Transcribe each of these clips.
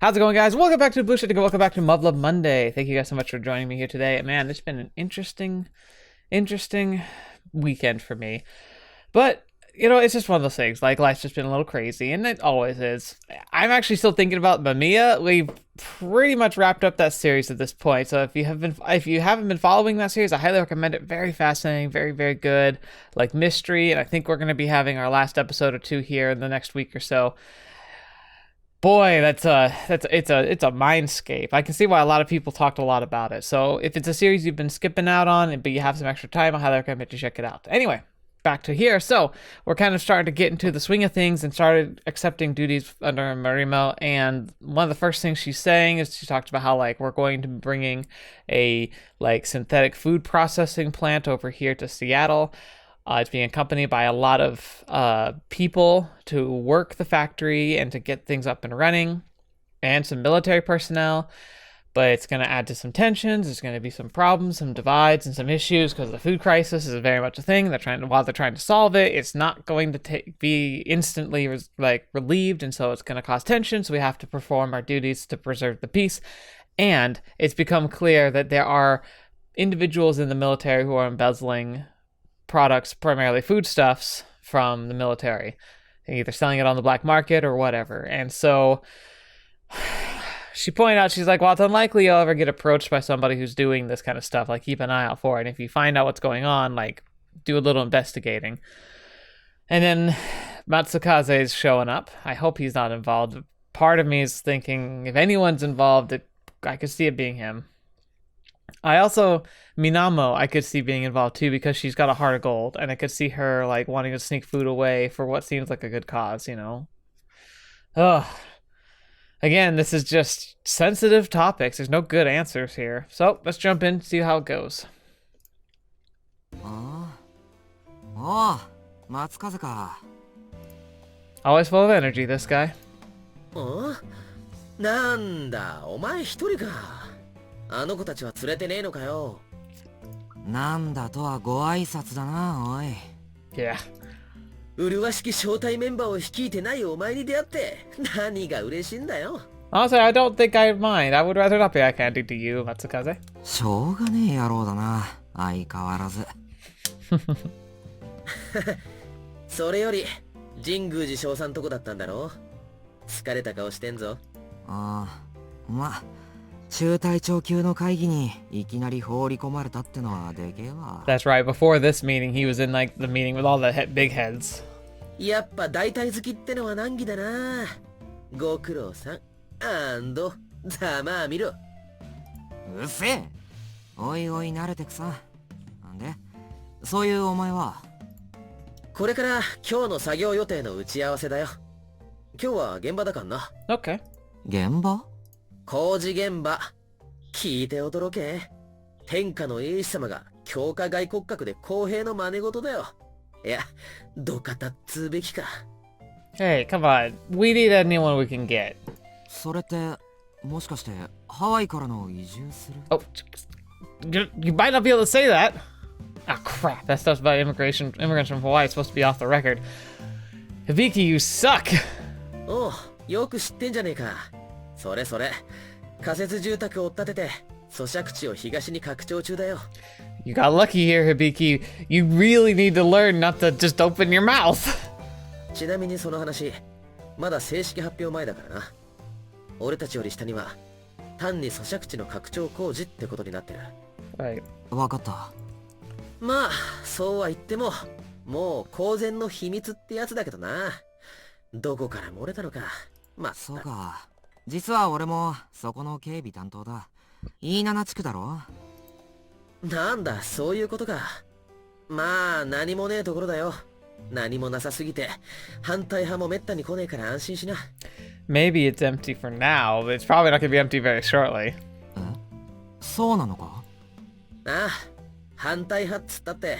How's it going, guys? Welcome back to TheBlueShifting. Welcome back to Muv-Luv Monday. Thank you guys so much for joining me here today. Man, it's been an interesting weekend for me. But, you know, it's just one of those things. Like, life's just been a little crazy, and it always is. I'm actually still thinking about Mamiya. We've pretty much wrapped up that series at this point. So if you haven't been following that series, I highly recommend it. Very fascinating, very good. Like mystery, and I think we're going to be having our last episode or two here in the next week or so. Boy, it's a mindscape. I can see why a lot of people talked a lot about it. So if it's a series you've been skipping out on, but you have some extra time, I highly recommend you check it out. Anyway, back to here. So we're kind of starting to get into the swing of things and started accepting duties under Marimo. And one of the first things she's saying is she talked about how like we're going to be bringing a like synthetic food processing plant over here to Seattle. It's being accompanied by a lot of people to work the factory and to get things up and running, and some military personnel. But it's going to add to some tensions. There's going to be some problems, some divides, and some issues because the food crisis is very much a thing. While they're trying to solve it, it's not going to be instantly relieved, and so it's going to cause tension. So we have to perform our duties to preserve the peace. And it's become clear that there are individuals in the military who are embezzling products, primarily foodstuffs, from the military, either selling it on the black market or whatever. And so she pointed out, she's like, well, it's unlikely you'll ever get approached by somebody who's doing this kind of stuff. Like, keep an eye out for it. And if you find out what's going on, like, do a little investigating. And then Matsukaze is showing up. I hope he's not involved. Part of me is thinking if anyone's involved, I could see it being him. Minamo, I could see being involved too, because she's got a heart of gold, and I could see her like wanting to sneak food away for what seems like a good cause, you know? Ugh. Again, this is just sensitive topics. There's no good answers here. So let's jump in, see how it goes. Oh, Matsukaze ka. Always full of energy, this guy. Oh? なんだ、お前一人か。あの子たちは連れてねえのかよ。なんだとはご挨拶だな、おい。Yeah. 麗しき招待メンバーを率いてないお前に出会って何が嬉しいんだよ。Honestly, I don't think I'd mind. I would rather not be eye candy to you, Matsukaze. しょうがねえ野郎だな、相変わらず。それより、神宮寺翔さんとこだったんだろ。疲れた顔してんぞ。ああ、ま、中隊長級の会議にいきなり放り込まれたってのはでけえわ。That's right. Before this meeting, he was in like the meeting with all the big heads. やっぱ大隊好きってのは難儀だな。ご苦労さん。ざまあ見ろ。うっせえ。おいおい慣れてくさ。なんで、そういうお前は。これから今日の作業予定の打ち合わせだよ。今日は現場だからな。Okay. 現場？工事現場。聞いて驚け。天下の英師様が強化外骨格で公平の真似事だよ。いや、どかたっつうべきか。Hey, come on. We need anyone we can get. それってもしかしてハワイからの移住する？ Oh, you might not be able to say that. Ah, crap. That stuff's about immigrants from Hawaii. It's supposed to be off the record. Hibiki, you suck. おう、よく知ってんじゃねえか。それ。仮設住宅を追っ立てて、咀嚼地を東に拡張中だよ。You got lucky here, Hibiki. You really need to learn not to just open your mouth. ちなみにその話、まだ正式発表前だからな。俺たちより下には、単に咀嚼地の拡張工事ってことになってる。Right. わかった。まあ、そうは言っても、もう公然の秘密ってやつだけどな。どこから漏れたのか。まあ、そうか。実は俺もそこの警備担当だ。E7地区だろ。なんだ、そういうことか。まあ、何もねえところだよ。何もなさすぎて、反対派もめったに来ねえから安心しな。Maybe it's empty for now, but it's probably not going to be empty very shortly. え？そうなのか？ああ、反対派っつったって、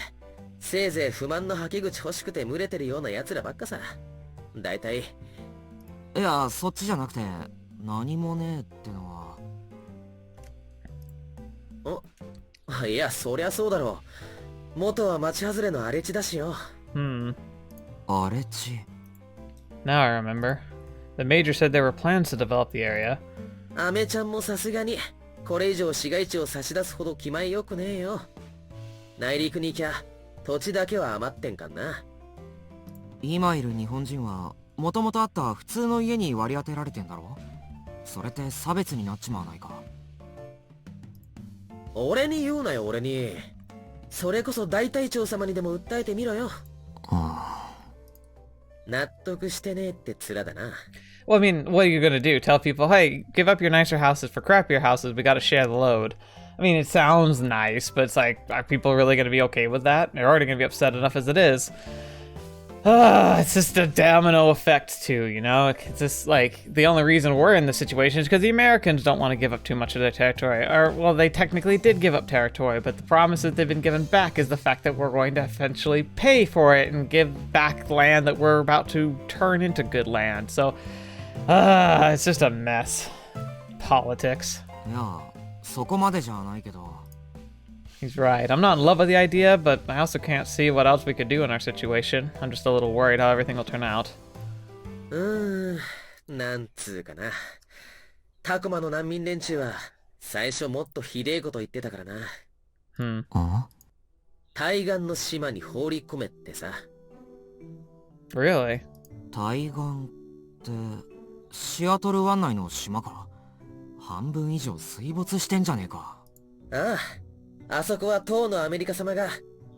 せいぜい不満の吐き口欲しくて群れてるような奴らばっかさ。だいたい。いや、そっちじゃなくて、何もねえってのは。お、いや、そりゃそうだろう。元は町外れの荒れ地だしよ。Hmm. 荒れ地。Now I remember. The major said there were plans to develop the area. アメちゃんもさすがに、これ以上市街地を差し出すほど気前よくねえよ。内陸に行きゃ、土地だけは余ってんかんな。今いる日本人はもともとあった普通の家に割り当てられてんだろ。それって差別になっちまわないか。俺に言うなよ、俺に。それこそ大隊長様にでも訴えてみろよ。納得してねえって面だな。Well, I mean, what are you gonna do? Tell people, hey, give up your nicer houses for crappier houses, we gotta share the load. I mean, it sounds nice, but it's like, are people really gonna be okay with that? They're already gonna be upset enough as it is. It's just a domino effect too, you know? It's just like, the only reason we're in this situation is because the Americans don't want to give up too much of their territory. Or, well, they technically did give up territory, but the promise that they've been given back is the fact that we're going to eventually pay for it and give back land that we're about to turn into good land. So, it's just a mess. Politics. いや、そこまでじゃないけど。He's right. I'm not in love with the idea, but I also can't see what else we could do in our situation. I'm just a little worried how everything will turn out. なんつうかな。タコマの難民連中は、最初もっとひでえこと言ってたからな。対岸の島に放り込めってさ。Really? 対岸ってシアトル湾内の島か。半分以上水没してんじゃねえか。ああ、あそこは当のアメリカ様が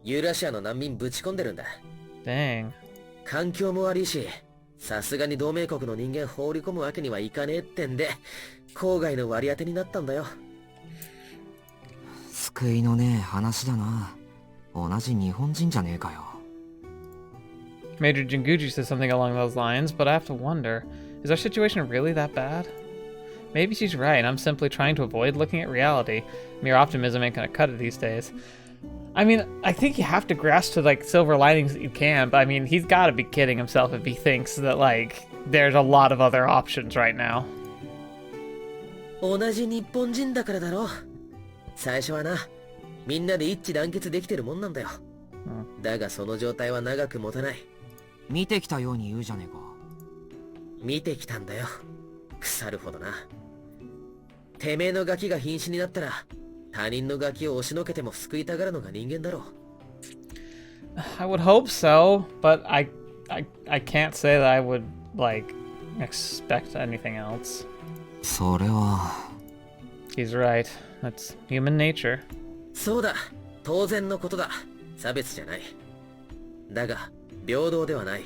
ユーラシアの難民ぶち込んでるんだ。Dang. 環境も悪いし、さすがに同盟国の人間放り込むわけにはいかねえってんで、郊外の割り当てになったんだよ。救いのねえ話だな。同じ日本人じゃねえかよ。Major Jinguji says something along those lines, but I have to wonder, is our situation really that bad? Maybe she's right, I'm simply trying to avoid looking at reality. Mere optimism ain't gonna cut it these days. I mean, I think you have to grasp to, like, silver linings that you can, but I mean, he's gotta be kidding himself if he thinks that, like, there's a lot of other options right now. 同じ日本人だからだろ。最初はな、みんなで一致団結できてるもんなんだよ。だがその状態は長く持たない。見てきたように言うじゃねえか。見てきたんだよ。腐るほどな。てめえのガキが瀕死になったら、他人のガキを押しのけても救いたがるのが人間だろう。I would hope so, but I can't say that I would, like, expect anything else. それは。He's right. That's human nature. そうだ。当然のことだ。差別じゃない。だが、平等ではない。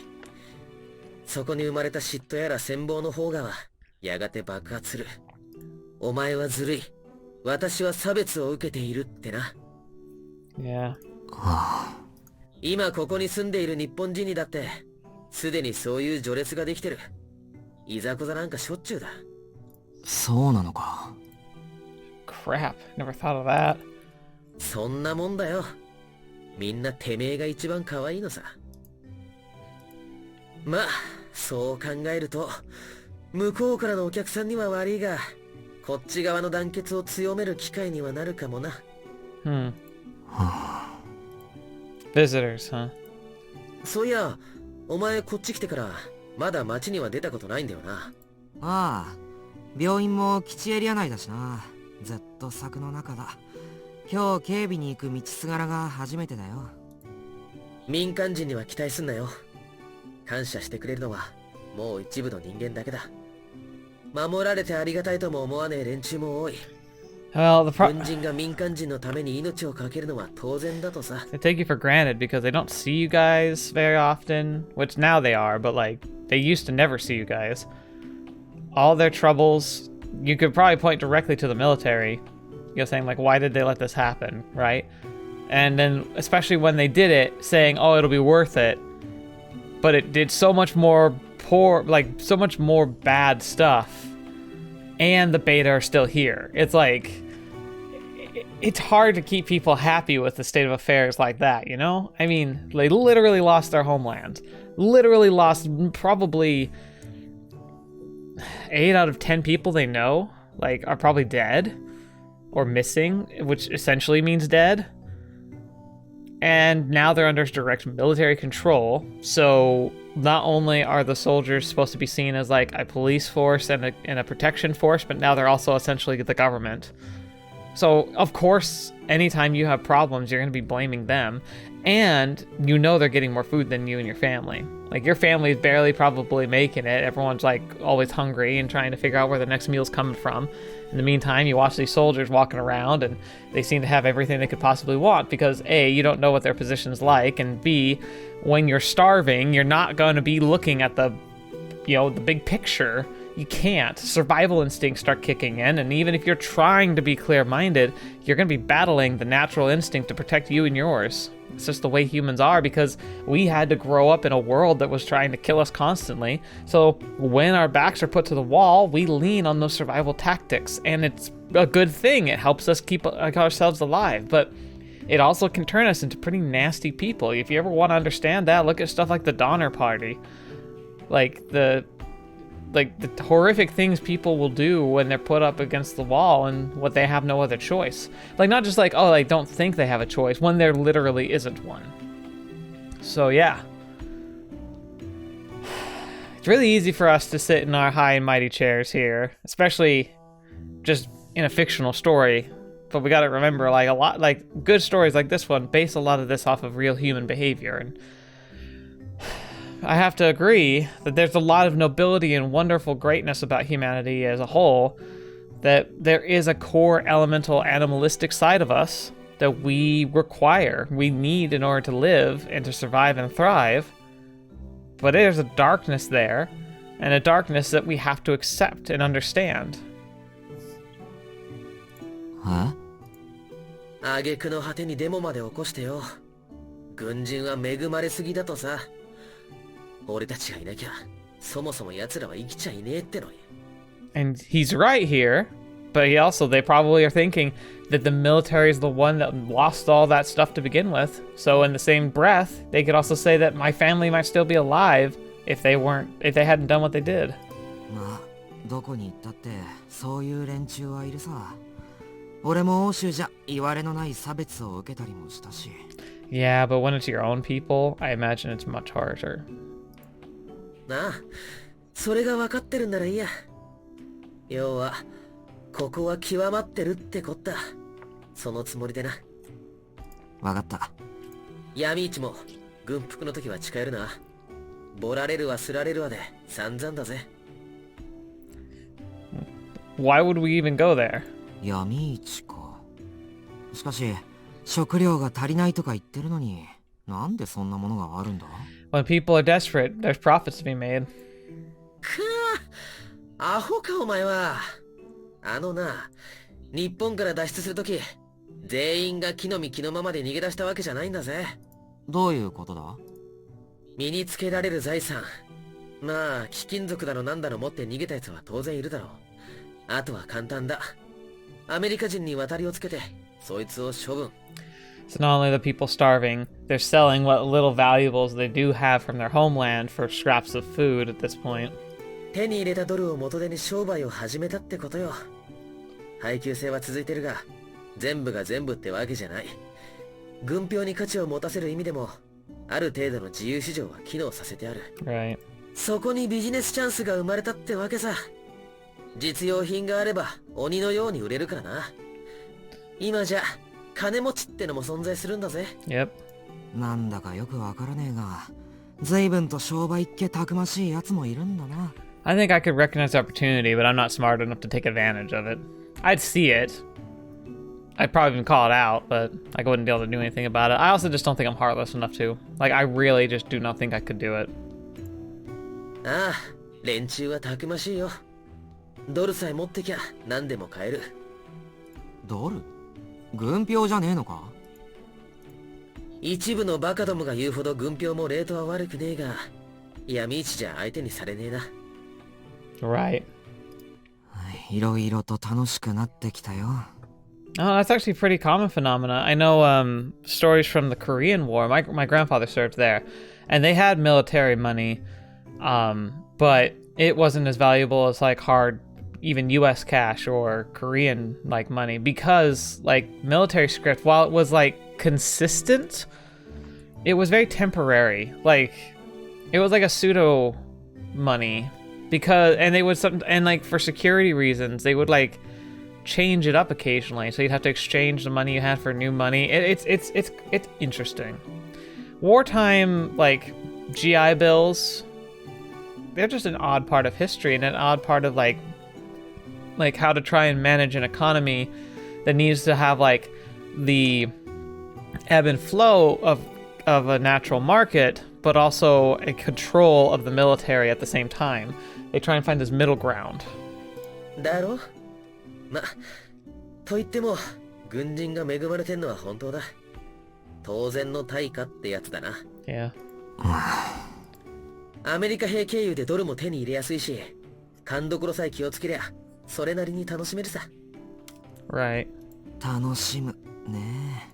そこに生まれた嫉妬やら羨望の方がは、やがて爆発する。お前はずるい。私は差別を受けているってな。Yeah. 今ここに住んでいる日本人にだって、すでにそういう序列ができてる。いざこざなんかしょっちゅうだ。そうなのか。Crap. Never thought of that. そんなもんだよ。みんなてめえが一番可愛いのさ。まあ、そう考えると、向こうからのお客さんには悪いが、こっち側の団結を強める機会にはなるかもな。Visitors, huh? そういや、お前こっち来てから、まだ街には出たことないんだよな。ああ、病院も基地エリア内だしな。ずっと柵の中だ。今日警備に行く道すがらが初めてだよ。民間人には期待すんなよ。感謝してくれるのはもう一部の人間だけだ。守られてありがたいとも思わねえ連中も多い。Well, the 軍人が民間人のために命を懸けるのは当然だとさ。they take you for granted because they don't see you guys very often, which now they are, but like they used to never see you guys. All their troubles, you could probably point directly to the military. You know, saying like, why did they let this happen, right? And then, especially when they did it, saying, oh, it'll be worth it. But it did so much more so much more bad stuff. And the beta are still here. It's like, it's hard to keep people happy with the state of affairs like that, you know? I mean, they literally lost their homeland. Literally lost probably 8 out of 10 people they know, like, are probably dead. Or missing, which essentially means dead. And now they're under direct military control, so not only are the soldiers supposed to be seen as like a police force and a protection force, but now they're also essentially the government. So, of course, anytime you have problems, you're going to be blaming them. And you know they're getting more food than you and your family. Like, your family is barely probably making it. Everyone's, like, always hungry and trying to figure out where the next meal's coming from. In the meantime, you watch these soldiers walking around, and they seem to have everything they could possibly want because, A, you don't know what their position's like, and B, when you're starving, you're not going to be looking at the big picture. You can't. Survival instincts start kicking in, and even if you're trying to be clear-minded, you're going to be battling the natural instinct to protect you and yours. It's just the way humans are because we had to grow up in a world that was trying to kill us constantly. So when our backs are put to the wall, we lean on those survival tactics, and it's a good thing. It helps us keep ourselves alive, but it also can turn us into pretty nasty people. If you ever want to understand that, look at stuff like the Donner Party. Like the horrific things people will do when they're put up against the wall and what they have no other choice. Like, not just like, oh, they don't think they have a choice, when there literally isn't one. So, yeah. It's really easy for us to sit in our high and mighty chairs here, especially just in a fictional story. But we gotta remember, like, a lot, like, good stories like this one base a lot of this off of real human behavior, and I have to agree that there's a lot of nobility and wonderful greatness about humanity as a whole, that there is a core elemental animalistic side of us that we require, we need in order to live and to survive and thrive. But there's a darkness there, and a darkness that we have to accept and understand. Huh? 挙句の果てにデモまで起こしてよ。軍人は恵まれすぎだとさ。俺たちがいなきゃ、そもそも奴らは生きちゃいねえってのに。And he's right here, but they probably are thinking that the military is the one that lost all that stuff to begin with. So in the same breath, they could also say that my family might still be alive if they hadn't done what they did. まあ、どこに行ったってそういう連中はいるさ。俺も欧州じゃ言われのない差別を受けたりもしたし。Yeah, but when it's your own people, I imagine it's much harder. なあ、それが分かってるんならいいや。要は、ここは極まってるってこった。そのつもりでな。分かった。闇市も、軍服の時は近寄るな。ボラれるわすられるわで散々だぜ。Why would we even go there? 闇市か。しかし、食料が足りないとか言ってるのに、なんでそんなものがあるんだ？ When people are desperate, there's profits to be made. くぁ、アホかお前は。あのな、日本から脱出するとき、全員が木の実木のままで逃げ出したわけじゃないんだぜ。どういうことだ？身につけられる財産。まあ、貴金属だのなんだの持って逃げたやつは当然いるだろう。あとは簡単だ。アメリカ人に渡りをつけて、そいつを処分。So not only are the people starving, they're selling what little valuables they do have from their homeland for scraps of food at this point. 手に入れたドルを元手に商売を始めたってことよ。配給制は続いてるが、全部が全部ってわけじゃない。軍票に価値を持たせる意味でも、ある程度の自由市場は機能させてある。Right. そこにビジネスチャンスが生まれたってわけさ。実用品があれば鬼のように売れるからな。今じゃ金持ちってのも存在するんだぜ。Yep. なんだかよくわからねえが、随分と商売っ気たくましいやつもいるんだな。I think I could recognize opportunity, but I'm not smart enough to take advantage of it. I'd see it. I'd probably even call it out, but I wouldn't be able to do anything about it. I also just don't think I'm heartless enough to. Like, I really just do not think I could do it. ああ、連中はたくましいよ。ドルさえ持ってきゃ何でも買える。ドル？軍票じゃねえのか？一部のバカどもが言うほど軍票もレートは悪くねえが、闇市じゃ相手にされねえな。Right. いろいろと楽しくなってきたよ。Oh, that's actually a pretty common phenomena. I know stories from the Korean War. My grandfather served there, and they had military money, but it wasn't as valuable as like hard, even U.S. cash or Korean like money, because like military script, while it was like consistent, it was very temporary. Like It was like a pseudo money because, and they would some, and like for security reasons, they would like change it up occasionally. So you'd have to exchange the money you had for new money. It's interesting. Wartime like GI bills, they're just an odd part of history and an odd part of like how to try and manage an economy that needs to have like the ebb and flow of a natural market, but also a control of the military at the same time. They try and find this middle ground. だろ？ま、と言っても軍人が恵まれてんのは本当だ。当然の対価ってやつだな。Yeah. アメリカ兵経由でドルも手に入れやすいし、勘どころさえ気をつけりゃそれなりに楽しめるさ。Right. 楽しむね。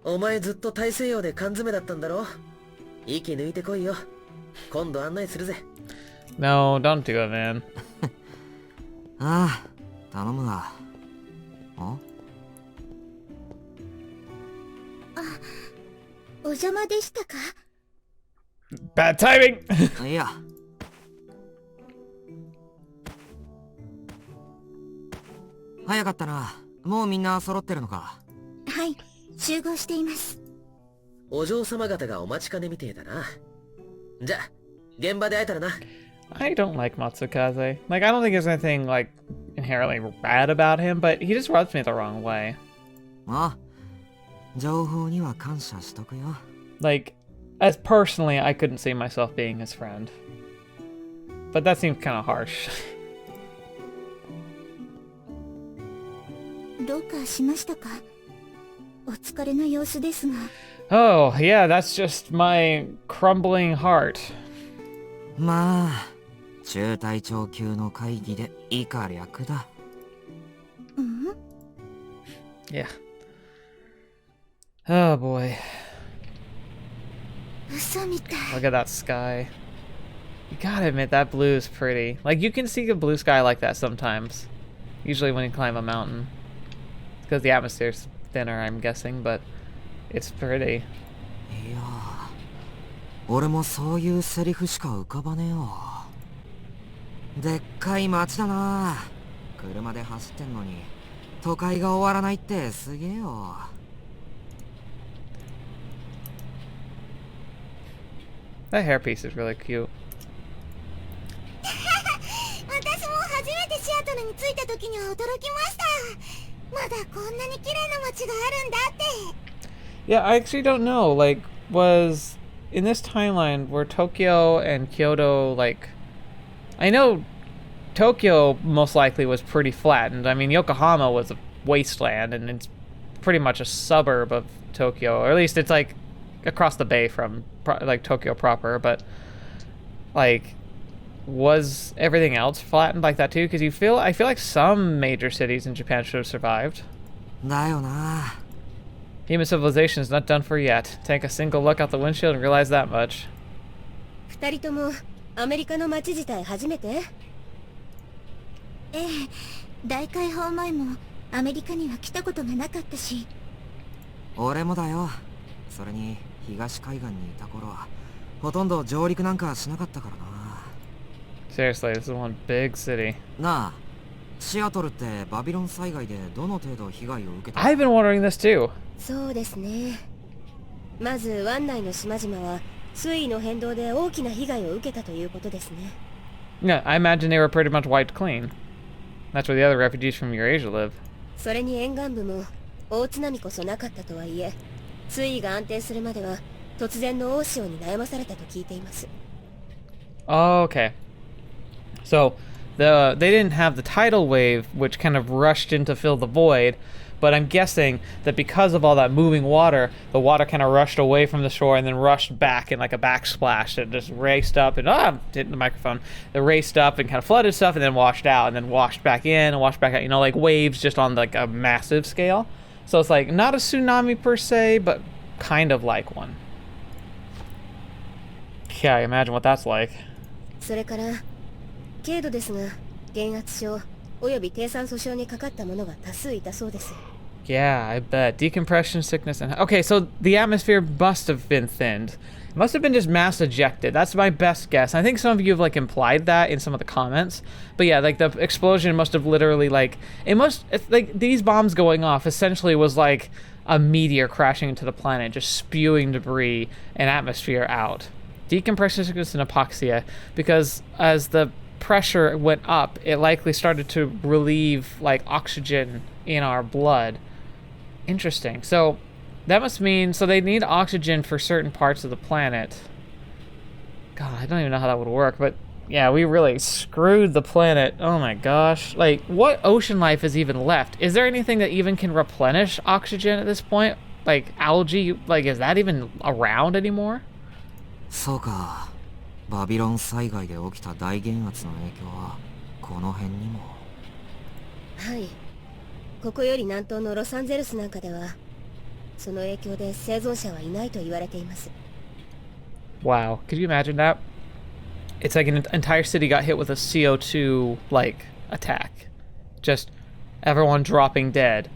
お前ずっと大西洋で缶詰だったんだろ？息抜いてこいよ。今度案内するぜ。No, don't do it, man. ああ、頼むわ。あ？お邪魔でしたか？ Bad timing! いや。早かったな。もうみんな揃ってるのか。はい、集合しています。お嬢様方がお待ちかねみてえだな。じゃ、現場で会えたらな。I don't like Matsukaze. Like, I don't think there's anything, like, inherently bad about him, but he just rubs me the wrong way. ああ、情報には感謝しとくよ。Like, as personally, I couldn't see myself being his friend. But that seems kind of harsh. どうかしましたか？お疲れの様子ですが。Oh, yeah, that's just my crumbling heart. まあ、中隊長級の会議で以下略だ。うん？ Yeah. Oh, boy. 嘘みたい。 Look at that sky. You gotta admit, that blue is pretty. Like, you can see a blue sky like that sometimes. Usually when you climb a mountain. It's because the atmosphere's thinner, I'm guessing, but it's pretty. いや、俺もそういうセリフしか浮かばねえよ。でっかい街だな。車で走ってんのに都会が終わらないってすげえよ。That hairpiece is really cute. 私も初めてシアトルに着いた時には驚きました。まだこんなに綺麗な街があるんだって。Yeah, I actually don't know. Like, was in this timeline were Tokyo and Kyoto like? I know Tokyo most likely was pretty flattened. I mean, Yokohama was a wasteland, and it's pretty much a suburb of Tokyo, or at least it's like across the bay from like Tokyo proper. But like, was everything else flattened like that too? Because I feel like some major cities in Japan should have survived. だよな。 Human civilization is not done for yet. Take a single look out the windshield and realize that much. 二人ともアメリカの街自体初めて？ええ、大解放前もアメリカには来たことがなかったし。俺もだよ。それに東海岸にいた頃はほとんど上陸なんかしなかったからな。 Seriously, this is one big city. なあ、シアトルってバビロン災害でどの程度被害を受けた？ I've been wondering this too. そうですね。まず湾内の島々は水位の変動で大きな被害を受けたということですね。Yeah, I imagine they were pretty much wiped clean. That's where the other refugees from Eurasia live. それに沿岸部も大津波こそなかったとはいえ、水位が安定するまでは突然の大潮に悩まされたと聞いています。 Oh, okay. So, they didn't have the tidal wave, which kind of rushed in to fill the void, but I'm guessing that because of all that moving water, the water kind of rushed away from the shore and then rushed back in like a backsplash. It just raced up and hit the microphone. It raced up and kind of flooded stuff and then washed out and then washed back in and washed back out. You know, like waves just on like a massive scale. So it's like not a tsunami per se, but kind of like one. Yeah, imagine what that's like. それから軽度ですが減圧症および低酸素症にかかった者が多数いたそうです。Yeah, I bet. Decompression, sickness, and... Okay, so the atmosphere must have been thinned. It must have been just mass ejected. That's my best guess. I think some of you have, like, implied that in some of the comments. But yeah, like, the explosion must have literally, like... It's like, these bombs going off essentially was like a meteor crashing into the planet, just spewing debris and atmosphere out. Decompression, sickness, and hypoxia. Because as the pressure went up, it likely started to relieve, like, oxygen in our blood. Interesting. So that must mean, so they need oxygen for certain parts of the planet. God, I don't even know how that would work, but yeah, we really screwed the planet. Oh my gosh. Like, what ocean life is even left? Is there anything that even can replenish oxygen at this point? Like, algae, like, is that even around anymore? そうか。バビロン災害で起きた大減圧の影響はこの辺にも。はい。ここより南東のロサンゼルスなんかでは、その影響で生存者はいないと言われています。Wow, could you imagine that? It's like an entire city got hit with a CO2, like, attack. Just everyone dropping dead,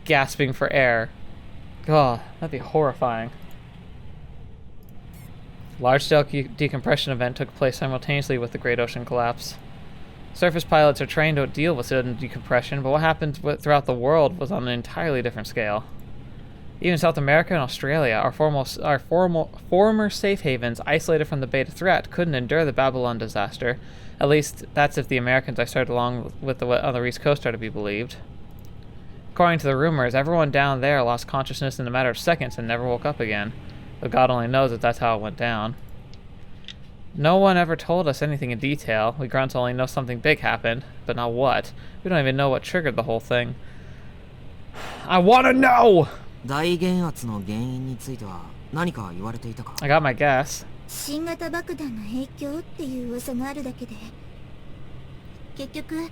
gasping for air. God, that'd be horrifying. Large-scale decompression event took place simultaneously with the Great Ocean collapse. Surface pilots are trained to deal with sudden decompression, but what happened throughout the world was on an entirely different scale. Even South America and Australia, our former safe havens isolated from the beta threat, couldn't endure the Babylon disaster. At least, that's if the Americans I started along with on the East Coast are to be believed. According to the rumors, everyone down there lost consciousness in a matter of seconds and never woke up again. Though God only knows if that's how it went down. No one ever told us anything in detail. We grunts only know something big happened, but not what. We don't even know what triggered the whole thing. I wanna know! 大減圧の原因については何か言われていたか？ I got my guess. 新型爆弾の影響っていう噂があるだけで、結局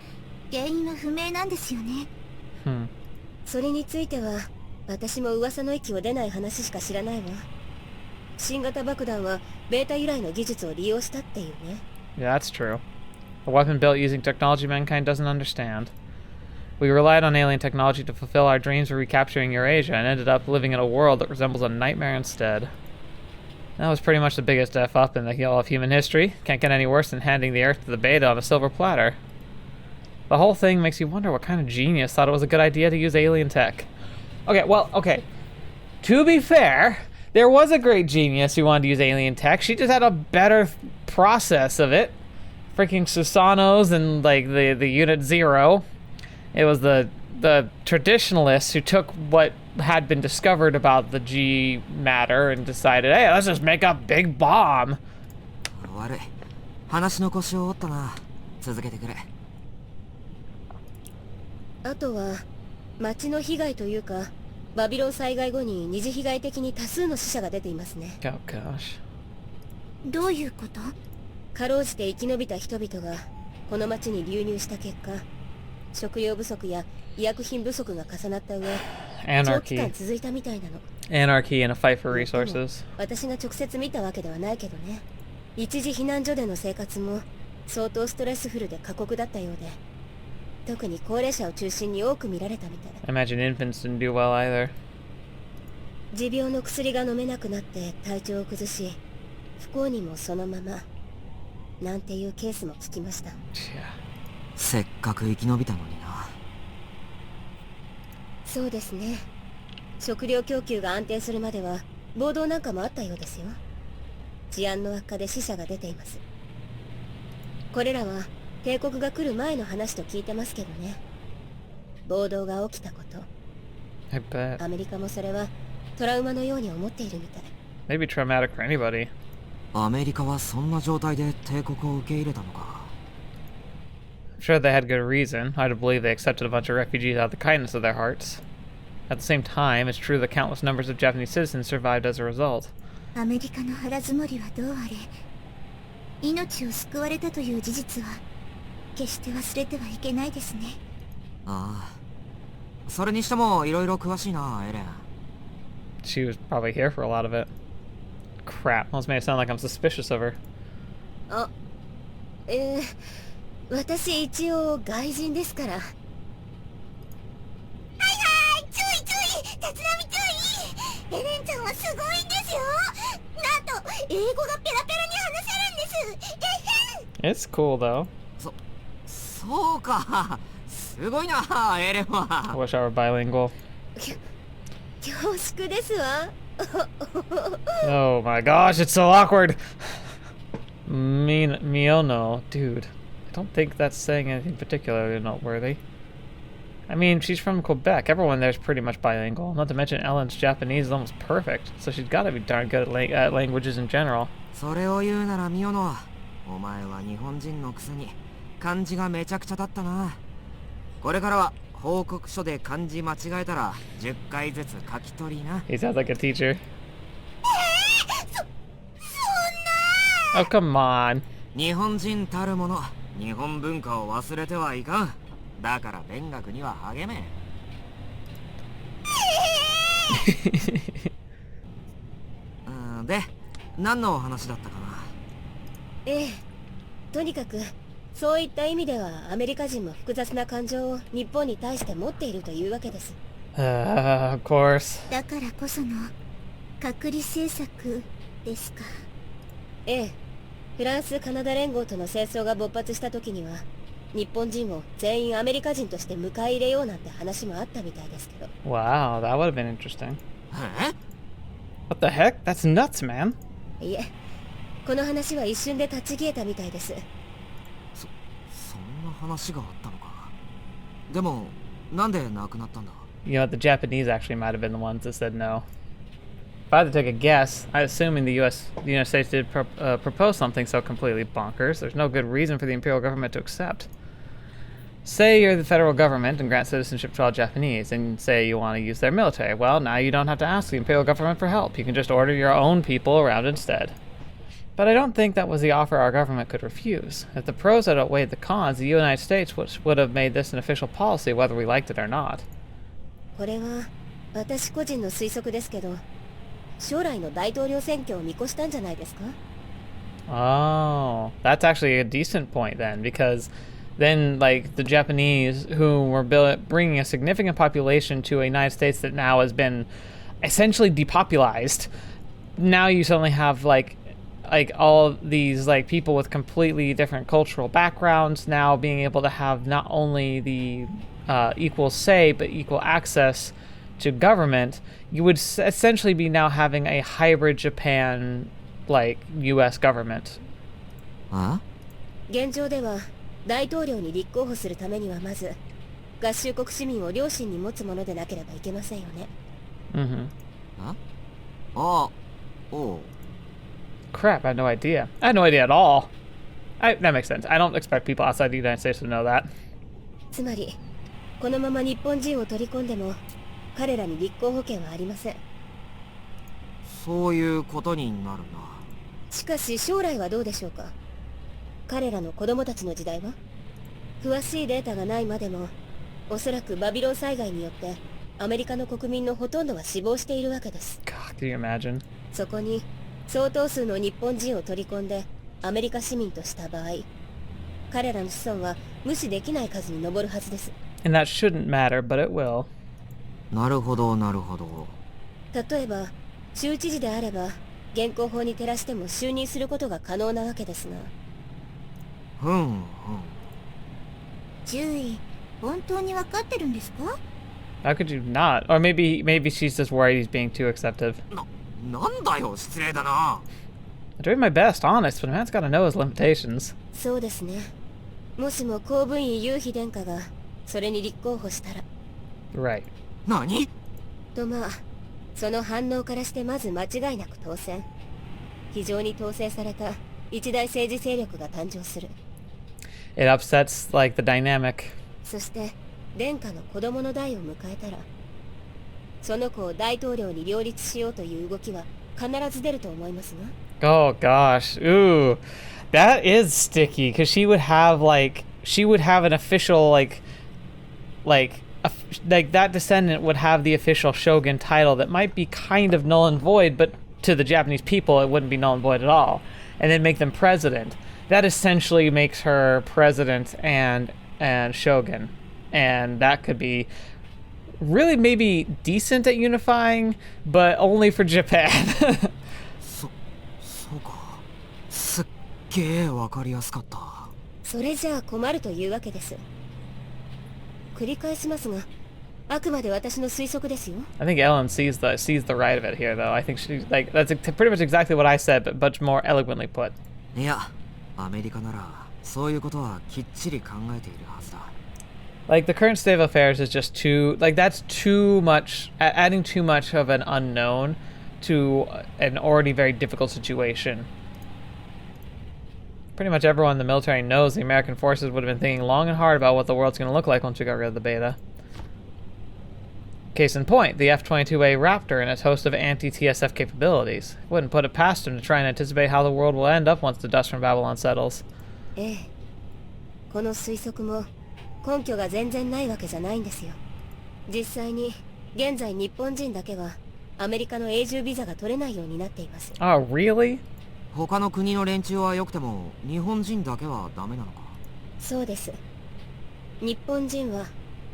原因は不明なんですよね。それについては私も噂の域を出ない話しか知らないわ。新型爆弾はベータ由来の技術を利用したっていうね。Yeah, that's true. A weapon built using technology mankind doesn't understand. We relied on alien technology to fulfill our dreams of recapturing Eurasia and ended up living in a world that resembles a nightmare instead. That was pretty much the biggest F up in all of human history. Can't get any worse than handing the Earth to the beta on a silver platter. The whole thing makes you wonder what kind of genius thought it was a good idea to use alien tech. Okay. To be fair, there was a great genius who wanted to use alien tech. She just had a better process of it. Freaking Susanos and, like, the Unit Zero. It was the traditionalists who took what had been discovered about the G matter and decided, hey, let's just make a big bomb. 悪い。話の腰を折ったな。続けてくれ。あとは町の被害というか、バビロン災害後に二次被害的に多数の死者が出ていますね。Oh gosh. どういうこと？かろうじて生き延びた人々がこの町に流入した結果、食料不足や医薬品不足が重なった上、長期間続いたみたいなの。Anarchy and a fight for resources. 私が直接見たわけではないけどね。一時避難所での生活も相当ストレスフルで過酷だったようで、特に高齢者を中心に多く見られたみたい。I imagine infants didn't do well either. 持病の薬が飲めなくなって体調を崩し、不幸にもそのままなんていうケースも聞きました。せっかく生き延びたのにな。そうですね。食料供給が安定するまでは暴動なんかもあったようですよ。治安の悪化で死者が出ています。これらは帝国が来る前の話と聞いてますけどね。暴動が起きたこと。I bet. アメリカもそれはトラウマのように思っているみたい。Maybe traumatic for anybody. アメリカはそんな状態で帝国を受け入れたのか。I'm sure they had good reason. I'd believe they accepted a bunch of refugees out of the kindness of their hearts. At the same time, it's true that countless numbers of Japanese citizens survived as a result. アメリカの腹積もりはどうあれ、命を救われたという事実は決して忘れてはいけないですね。ああ。それにしてもいろいろ詳しいな、エレン。She was probably here for a lot of it. Crap, almost made it sound like I'm suspicious of her. あ、私一応外人ですから。はいはい。エレンちゃんはすごいんですよ。なんと英語がペラペラに話せるんです。えへん。 It's cool though. そうか。すごいな、エレン I は。 wish I were bilingual. 恐縮ですわ。Oh my gosh, it's so awkward. Miono, dude. I don't think that's saying anything particularly noteworthy. I mean, she's from Quebec. Everyone there's pretty much bilingual. Not to mention Ellen's Japanese is almost perfect, so she's got to be darn good at languages in general. それを言うならミオノ、お前は日本人のくせに漢字がめちゃくちゃだったな。これからは報告書で漢字間違えたら10回ずつ書き取りな。 He sounds like a teacher. Oh, come on. 日本人たるもの、日本文化を忘れてはいかん。だから勉学には励め。で、何の話だったかな。ええ、とにかくそういった意味ではアメリカ人も複雑な感情を日本に対して持っているというわけです。Of course. だからこその隔離政策ですか。ええ、フランス・カナダ連合との戦争が勃発した時には日本人を全員アメリカ人として迎え入れようなんて話もあったみたいですけど。 Wow, that would have been interesting. え？ What the heck? That's nuts, man. いえ、この話は一瞬で立ち消えたみたいです。そんな話があったのか。でも、なんで亡くなったんだ？ You know what? The Japanese actually might have been the ones that said no. If I had to take a guess, I'm assuming the United States did propose something so completely bonkers. There's no good reason for the imperial government to accept. Say you're the federal government and grant citizenship to all Japanese, and say you want to use their military. Well, now you don't have to ask the imperial government for help. You can just order your own people around instead. But I don't think that was the offer our government could refuse. If the pros had outweighed the cons, the United States would have made this an official policy whether we liked it or not. これは私個人の推測ですけど、将来の大統領選挙を見越したんじゃないですか？ Oh, that's actually a decent point then, because then, like, the Japanese, who were bringing a significant population to a United States that now has been essentially depopulized, now you suddenly have, like all these, like, people with completely different cultural backgrounds now being able to have not only the equal say, but equal access to government. You would essentially be now having a hybrid Japan, like, U.S. government. あ？現状では大統領に立候補するためにはまず合衆国市民を両親に持つものでなければいけませんよね。Mm-hmm. あ？あ、おう。 Crap, I had no idea. I had no idea at all. That makes sense. I don't expect people outside the United States to know that. つまりこのまま日本人を取り込んでも彼らに立候補権はありません。そういうことになるな。しかし将来はどうでしょうか。彼らの子供たちの時代は？詳しいデータがないまでもおそらくバビロン災害によってアメリカの国民のほとんどは死亡しているわけです。 God, can you imagine? そこに相当数の日本人を取り込んでアメリカ市民とした場合、彼らの子孫は無視できない数に上るはずです。 And that shouldn't matter, but it will. なるほど、なるほど。例えば州知事であれば現行法に照らしても就任することが可能なわけですが。ふんふん。獣医、本当に分かってるんですか？ How could you not? Or maybe she's just worried he's being too acceptive. なんだよ、失礼だな。I'm doing my best, honest, but a man's gotta know his limitations. そうですね。もしも公文医雄妃殿下がそれに立候補したら。Right. 何？とまあ、その反応からしてまず間違いなく当選。非常に統制された一大政治勢力が誕生する。It upsets, like, the dynamic. そして殿下の子供の代を迎えたら、その子を大統領に両立しようという動きは必ず出ると思いますが。Oh gosh. Ooh. That is sticky, because she would have an official, like that descendant would have the official shogun title that might be kind of null and void, but to the Japanese people it wouldn't be null and void at all. And then make them president. That essentially makes her president and shogun. And that could be really maybe decent at unifying, but only for Japan. そうか。すっげえわかりやすかった。それじゃあ困るというわけです。繰り返しますが、あくまで私の推測ですよ。I think Ellen sees the right of it here, though. I think she's like that's pretty much exactly what I said, but much more eloquently put. いや、アメリカならそういうことはきっちり考えているはずだ。Like the current state of affairs is just too like that's too much adding too much of an unknown to an already very difficult situation. Pretty much everyone in the military knows the American forces would have been thinking long and hard about what the world's going to look like once we got rid of the beta. Case in point, the F-22A Raptor and its host of anti-TSF capabilities. Wouldn't put it past them to try and anticipate how the world will end up once the dust from Babylon settles. ええ、この推測も根拠が全然ないわけじゃないんですよ。実際に現在日本人だけはアメリカの永住ビザが取れないようになっています。Oh, really? 他の国の連中は良くても日本人だけはダメなのか。そうです。日本人は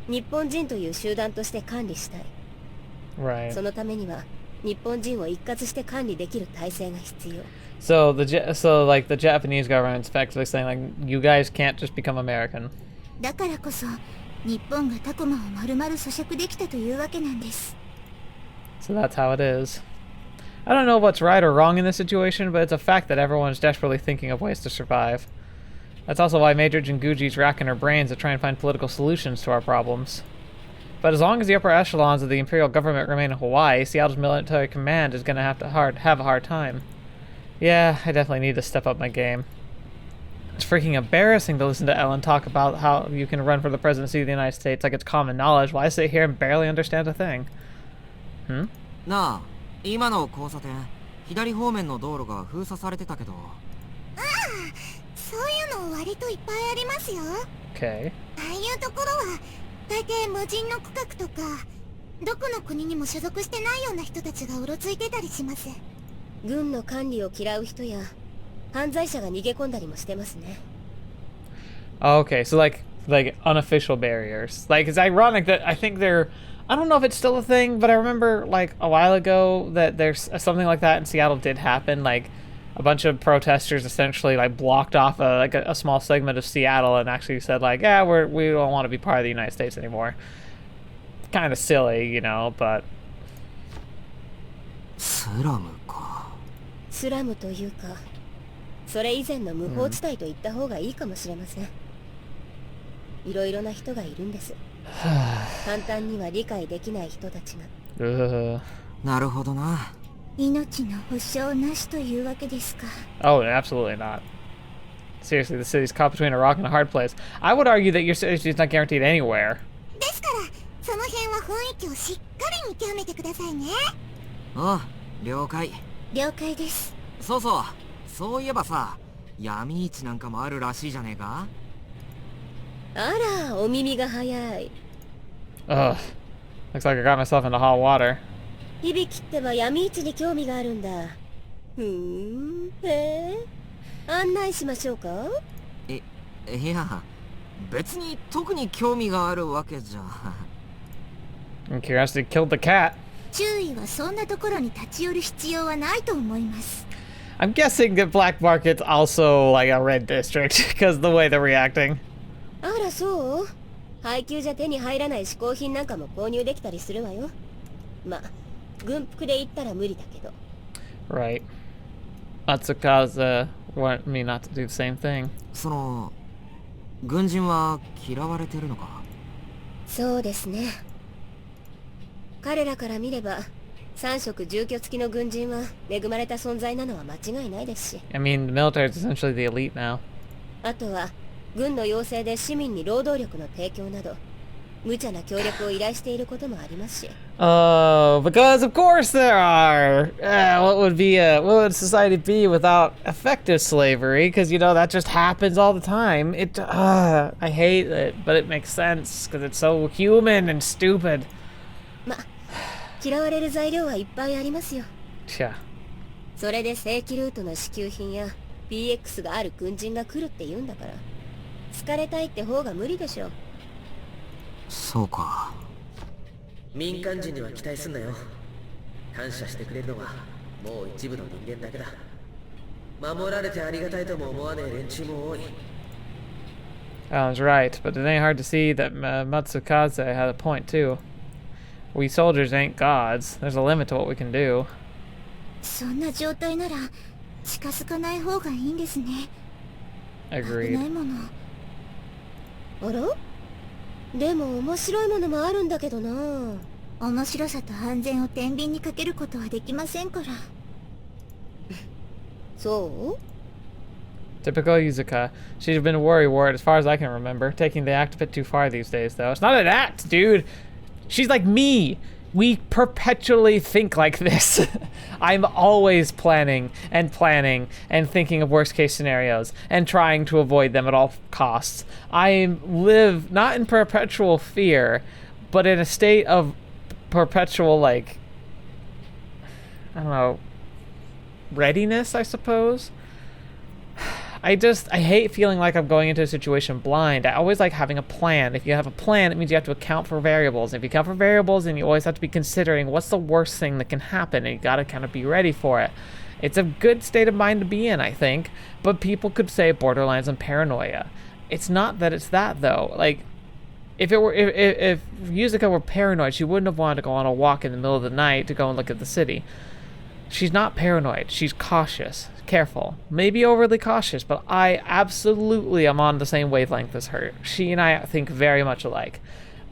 日本人という集団として管理したい。Right. そのためには日本人を一括して管理できる体制が必要。So like the Japanese government's effectively saying like you guys can't just become American. だからこそ日本がタコマを丸々咀嚼できたというわけなんです。So that's how it is. I don't know what's right or wrong in this situation, but it's a fact that everyone is desperately thinking of ways to survive. That's also why Major Jinguji's racking her brains to try and find political solutions to our problems. But as long as the upper echelons of the imperial government remain in Hawaii, Seattle's military command is going to have a hard time. Yeah, I definitely need to step up my game. It's freaking embarrassing to listen to Ellen talk about how you can run for the presidency of the United States like it's common knowledge while I sit here and barely understand a thing. Hmm? なあ、今の交差点、左方面の道路が封鎖されてたけど。そういうの割といっぱいありますよ。Okay. ああいうところは大抵無人の区画とか、どこの国にも所属してないような人たちがうろついてたりします。軍の管理を嫌う人や犯罪者が逃げ込んだりもしてますね。Okay, so like unofficial barriers. Like it's ironic that I think I don't know if it's still a thing, but I remember like a while ago that there's something like that in Seattle did happen. Like a bunch of protesters essentially like blocked off a small segment of Seattle and actually said like, yeah, we don't want to be part of the United States anymore. Kind of silly, you know, but. スラムか。スラムというか、それ以前の無法地帯と言った方がいいかもしれません。いろいろな人がいるんです。簡単には理解できない人たちが。なるほどな。命の保証なしというわけですか。Oh, absolutely not. Seriously, the city's caught between a rock and a hard place. I would argue that your city is not guaranteed anywhere. ですから、その辺は雰囲気をしっかり見極めてくださいね。ああ、了解。了解です。そうそう、そういえばさ、闇市なんかもあるらしいじゃねえか。あら、お耳が早い。Ugh. Looks like I got myself into hot water. 響きってば闇市に興味があるんだ。へえ。案内しましょうか。いや、別に特に興味があるわけじゃ。Curiosity killed the cat. 注意はそんなところに立ち寄る必要はないと思います。I'm guessing that Black Market's also like a red district because of the way they're reacting. あらそう。配給じゃ手に入らない嗜好品なんかも購入できたりするわよ。ま、軍服で行ったら無理だけど。Right. That's because want me not to do the same thing. その軍人は嫌われてるのか。そうですね。彼らから見れば3色住居付きの軍人は恵まれた存在なのは間違いないですし。I mean, the military is essentially the elite now. あとは軍の要請で市民に労働力の提供など無茶な協力を依頼していることもありますし。Oh, because of course there are. What would society be without effective slavery? Because you know that just happens all the time. I hate it, but it makes sense because it's so human and stupid. ま、嫌われる材料はいっぱいありますよ。Yeah. それで正規ルートの支給品や PX がある軍人が来るって言うんだから、好かれたいって方が無理でしょ。そうか。民間人には期待すんなよ。感謝してくれるのはもう一部の人間だけだ。守られてありがたいとも思わねえ連中も多い。 Alan's right, but it ain't hard to see that Matsukaze had a point too. We soldiers ain't gods. There's a limit to what we can do. そんな状態なら近づかない方がいいんですね。危な Agreed. いもの。あら？でも面白いものもあるんだけどな。面白さと安全を天秤にかけることはできませんから。そう？ Typical Yuzuka. She's been a worrywart as far as I can remember. Taking the act a bit too far these days, though. It's not an act, dude! She's like me! We perpetually think like this. I'm always planning and thinking of worst case scenarios and trying to avoid them at all costs. I live not in perpetual fear, but in a state of perpetual, like, I don't know, readiness, I suppose? I hate feeling like I'm going into a situation blind. I always like having a plan. If you have a plan, it means you have to account for variables. If you account for variables, then you always have to be considering what's the worst thing that can happen, and you gotta kind of be ready for it. It's a good state of mind to be in, I think, but people could say borderline on paranoia. It's not that it's that, though. Like, if Yuzuka were paranoid, she wouldn't have wanted to go on a walk in the middle of the night to go and look at the city. She's not paranoid. She's cautious, careful, maybe overly cautious, but I absolutely am on the same wavelength as her. She and I think very much alike.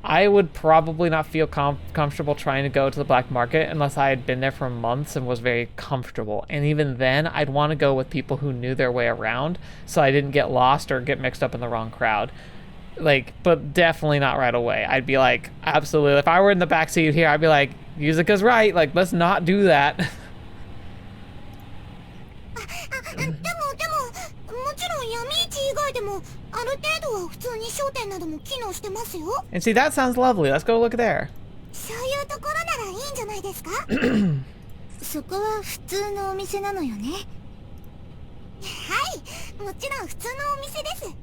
I would probably not feel comfortable trying to go to the black market unless I had been there for months and was very comfortable. And even then, I'd want to go with people who knew their way around so I didn't get lost or get mixed up in the wrong crowd. Like, but definitely not right away. I'd be like, absolutely. If I were in the backseat here, I'd be like, Yuzuka's right. Like, let's not do that. でももちろん闇市以外でもある程度は普通に商店なども機能してますよ。 And see, that sounds lovely. Let's go look there. そういうところならいいんじゃないですか？そこは普通のお店なのよね。はい、もちろん普通のお店です。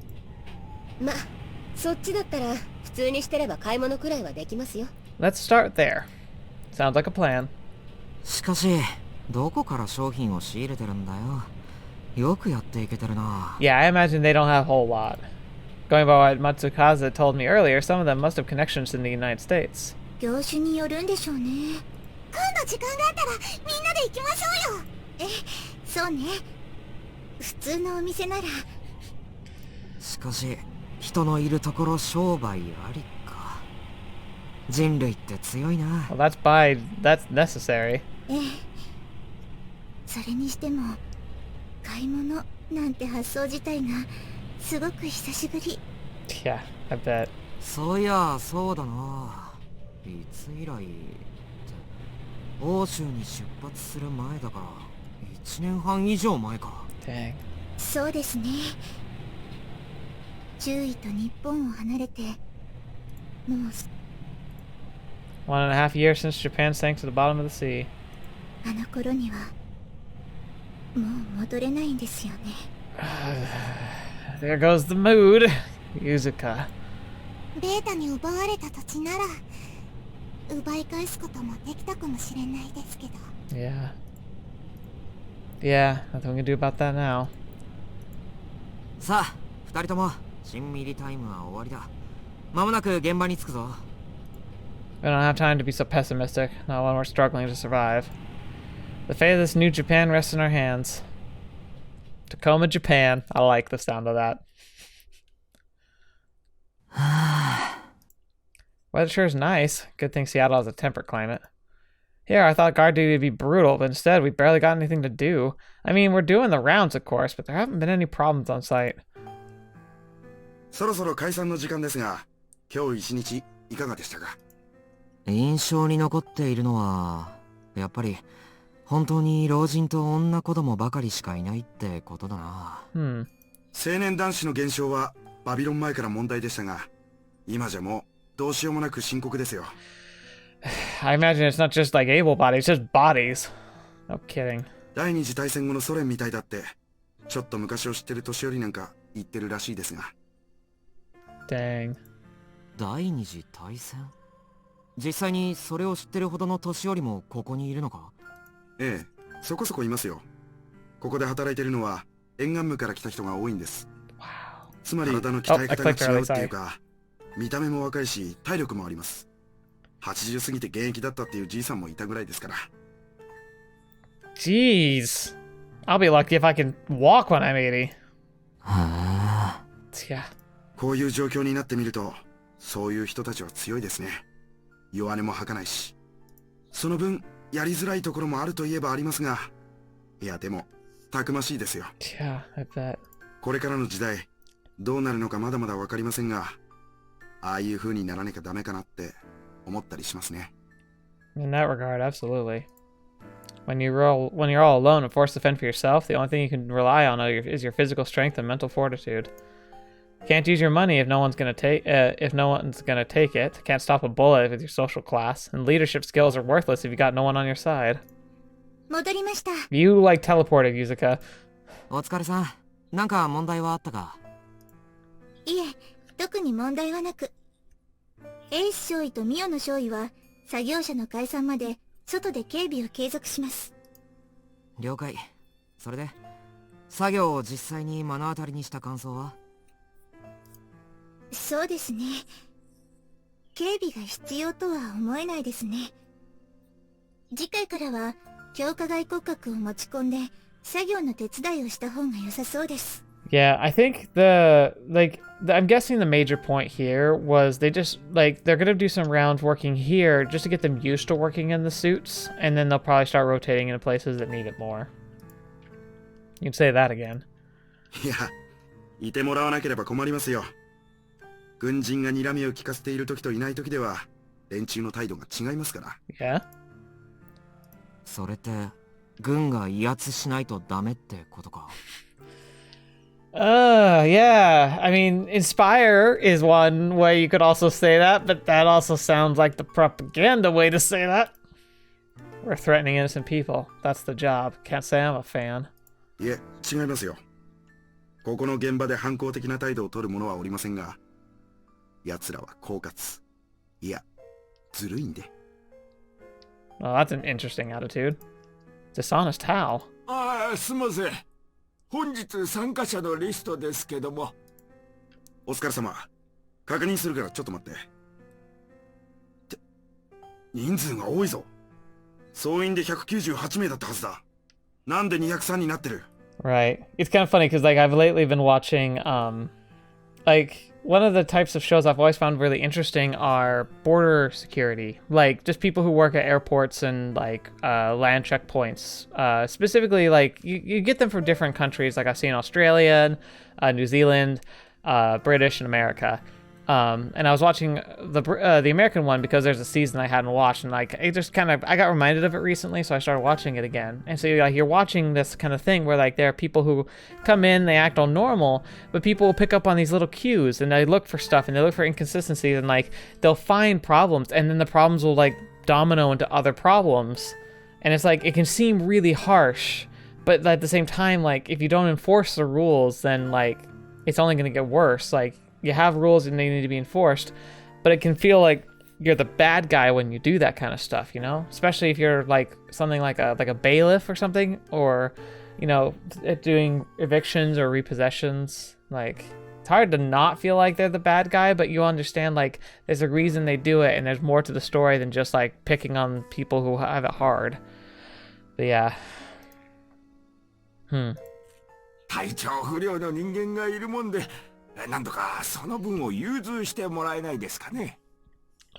ま、そっちだったら普通にしてれば買い物くらいはできますよ。 Let's start there. Sounds like a plan. しかしどこから商品を仕入れてるんだよ。よくやっていけてるな。 Yeah, I imagine they don't have a whole lot. Going by what Matsukaze told me earlier, some of them must have connections in the United States. 業種によるんでしょうね。今度時間があったらみんなで行きましょうよ。そうね。普通のお店なら。しかし人のいるところ商売ありか。人類って強いな。 Well, that's necessary. それにしても買い物なんて発想自体がすごく久しぶり。 Yeah, I bet. そういやそうだな。いつ以来って欧州に出発する前だから1年半以上前か。 Dang. そうですね。中尉と日本を離れてもう 1.5 years since Japan sank to the bottom of the sea. あの頃にはもう戻れないんですよね。There goes the mood. Yuzuka. ベータに奪われた土地なら奪い返すこともできたかもしれないですけど。 Yeah. Yeah, nothing we can do about that now. さあ2人とも新ミリタイムは終わりだ。まもなく現場に着くぞ。 We don't have time to be so pessimistic, not when we're struggling to survive. The fate of this new Japan rests in our hands. Tacoma, Japan. I like the sound of that. Weather sure is nice. Good thing Seattle has a temperate climate. Here, I thought guard duty would be brutal, but instead we barely got anything to do. I mean, we're doing the rounds, of course, but there haven't been any problems on site. そろそろ解散の時間ですが、今日一日いかがでしたか？印象に残っているのはやっぱり本当に老人と女子供ばかりしかいないってことだな。青年男子の減少はバビロン前から問題でしたが、今じゃもうどうしようもなく深刻ですよ。I imagine it's not just like able bodies, just bodies. No kidding. 第二次大戦後のソ連みたいだって、ちょっと昔を知ってる年寄りなんか言ってるらしいですが。Dang. 第二次大戦実際にそれを知ってるほどの年寄りもここにいるのか？ええ、そこそこいますよ。ここで働いてるのは沿岸部から来た人が多いんです。つまり体の鍛え方が違うっていうか、見た目も若いし体力もあります。80過ぎて現役だったっていうじいさんもいたぐらいですから。Jeez. I'll be lucky if I can walk when I'm 80. Yeah. こういう状況になってみると、そういう人たちは強いですね。弱音も吐かないし。その分、やりづらいところもあるといえばありますが、いやでも、たくましいですよ。Yeah, I bet. これからの時代、どうなるのかまだまだわかりませんが、ああいう風にならなきゃダメかなって思ったりしますね。In that regard, absolutely. When you're all alone and forced to fend for yourself, the only thing you can rely on is your physical strength and mental fortitude. Can't use your money if no one's gonna take it. Can't stop a bullet with your social class, and leadership skills are worthless if you got no one on your side. 戻りました。 You like teleported, Yuzuka. お疲れさん。なんか問題はあったか？いえ、特に問題はなく。エース少尉とミオの少尉は作業者の解散まで外で警備を継続します。了解。それで作業を実際に目の当たりにした感想は？そうですね。警備が必要とは思えないですね。次回からは強化外骨格を持ち込んで作業の手伝いをした方が良さそうです。Yeah, I think I'm guessing the major point here was they're gonna do some rounds working here just to get them used to working in the suits, and then they'll probably start rotating into places that need it more. You can say that again. いや、いてもらわなければ困りますよ。軍人が睨みを利かせている時といない時では、連中の態度が違いますから。Yeah? それって軍が威圧しないとダメってことか？ Yeah. I mean, inspire is one way you could also say that, but that also sounds like the propaganda way to say that. We're threatening innocent people. That's the job. Can't say I'm a fan. いえ、違いますよ。ここの現場で反抗的な態度を取る者はおりませんが、奴らは狡猾。いや、ずるいんで。Well, that's an interesting attitude. Dishonest how? ああ、すみません。本日参加者のリストですけども。お疲れ様。確認するからちょっと待って。人数が多いぞ。総員で198名だったはずだ。なんで203になってる？ Right. It's kind of funny because I've lately been watching one of the types of shows I've always found really interesting are border security, like just people who work at airports and land checkpoints. Specifically, you get them from different countries. Like I've seen Australia, New Zealand, British, and America. And I was watching the American one because there's a season I hadn't watched, and I got reminded of it recently, so I started watching it again. And so you're watching this kind of thing where there are people who come in, they act all normal, but people will pick up on these little cues and they look for stuff and they look for inconsistencies, and they'll find problems, and then the problems will domino into other problems. And it's it can seem really harsh, but at the same time, if you don't enforce the rules, then it's only going to get worse. You have rules and they need to be enforced, but it can feel like you're the bad guy when you do that kind of stuff, you know? Especially if you're something like a bailiff or something, or, doing evictions or repossessions. It's hard to not feel like they're the bad guy, but you understand there's a reason they do it, and there's more to the story than just picking on people who have it hard. But yeah. 体調不良の人間がいるもんで。なんとかその分を融通してもらえないですかね。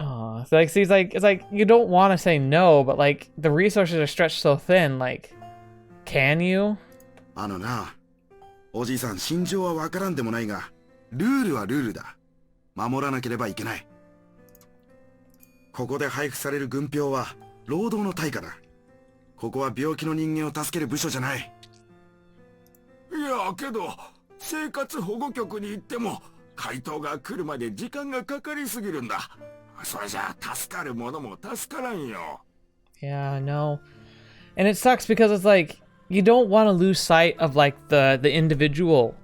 Oh, it's you don't want to say no, but the resources are stretched so thin. Can you? な、おじいさん心情はわからんでもないが、ルールはルールだ。守らなければいけない。ここで配布される軍票は労働の対価だ。ここは病気の人間を助ける部署じゃない。いやけど。生活保護局に行っても回答が来るまで時間がかかりすぎるんだ。それじゃ助かるものも助からんよ。Yeah, I know. And it sucks because it's you don't want to lose sight of the individual,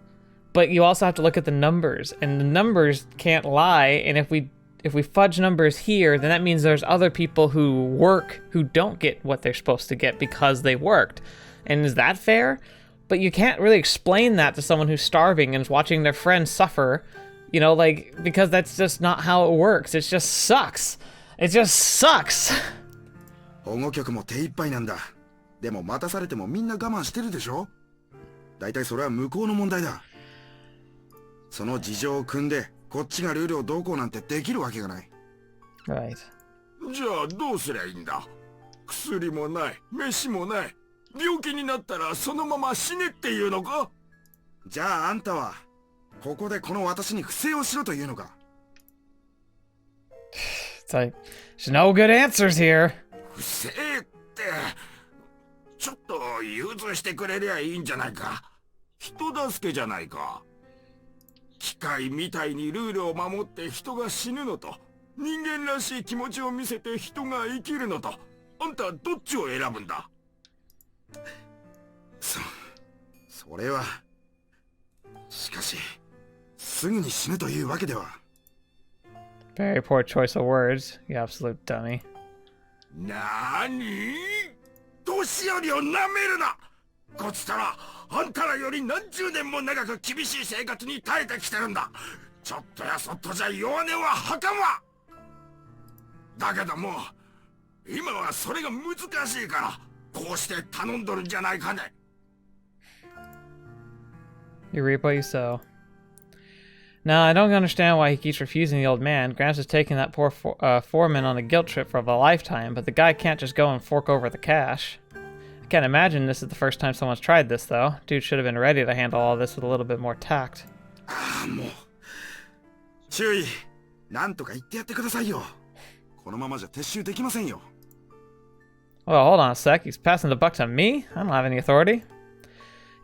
but you also have to look at the numbers, and the numbers can't lie. And if we if we fudge numbers here, then that means there's other people who work who don't get what they're supposed to get because they worked. And is that fair? But you can't really explain that to someone who's starving and is watching their friends suffer, you know, like, because that's just not how it works. It just sucks. It just sucks. 保護局も手一杯なんだ。でも待たされてもみんな我慢してるでしょ。だいたいそれは向こうの問題だ。その事情を組んでこっちがルールをどうこうなんてできるわけがない。Right. じゃあどうすりゃいいんだ。薬もない、飯もない。病気になったらそのまま死ねっていうのか。じゃああんたはここでこの私に不正をしろというのか。It's like, there's no good answers here. 不正ってちょっと融通してくれりゃいいんじゃないか。人助けじゃないか。機械みたいにルールを守って人が死ぬのと、人間らしい気持ちを見せて人が生きるのと、あんたどっちを選ぶんだ。それはしかしすぐに死ぬというわけでは。 Very poor choice of words, you absolute dummy. なーに？年寄りをなめるな。こちとらあんたらより何十年も長く厳しい生活に耐えてきてるんだ。ちょっとやそっとじゃ弱音は吐かんわ。だけども今はそれが難しいからこうして頼んどるんじゃないかね。You reap what you sow. Now, I don't understand why he keeps refusing the old man. Gramps is taking that poor foreman on a guilt trip for a lifetime, but the guy can't just go and fork over the cash. I can't imagine this is the first time someone's tried this, though. Dude should have been ready to handle all this with a little bit more tact. ああもう注意、なんとか言ってやってくださいよ。このままじゃ撤収できませんよ。Well, hold on a sec. He's passing the buck to me? I don't have any authority.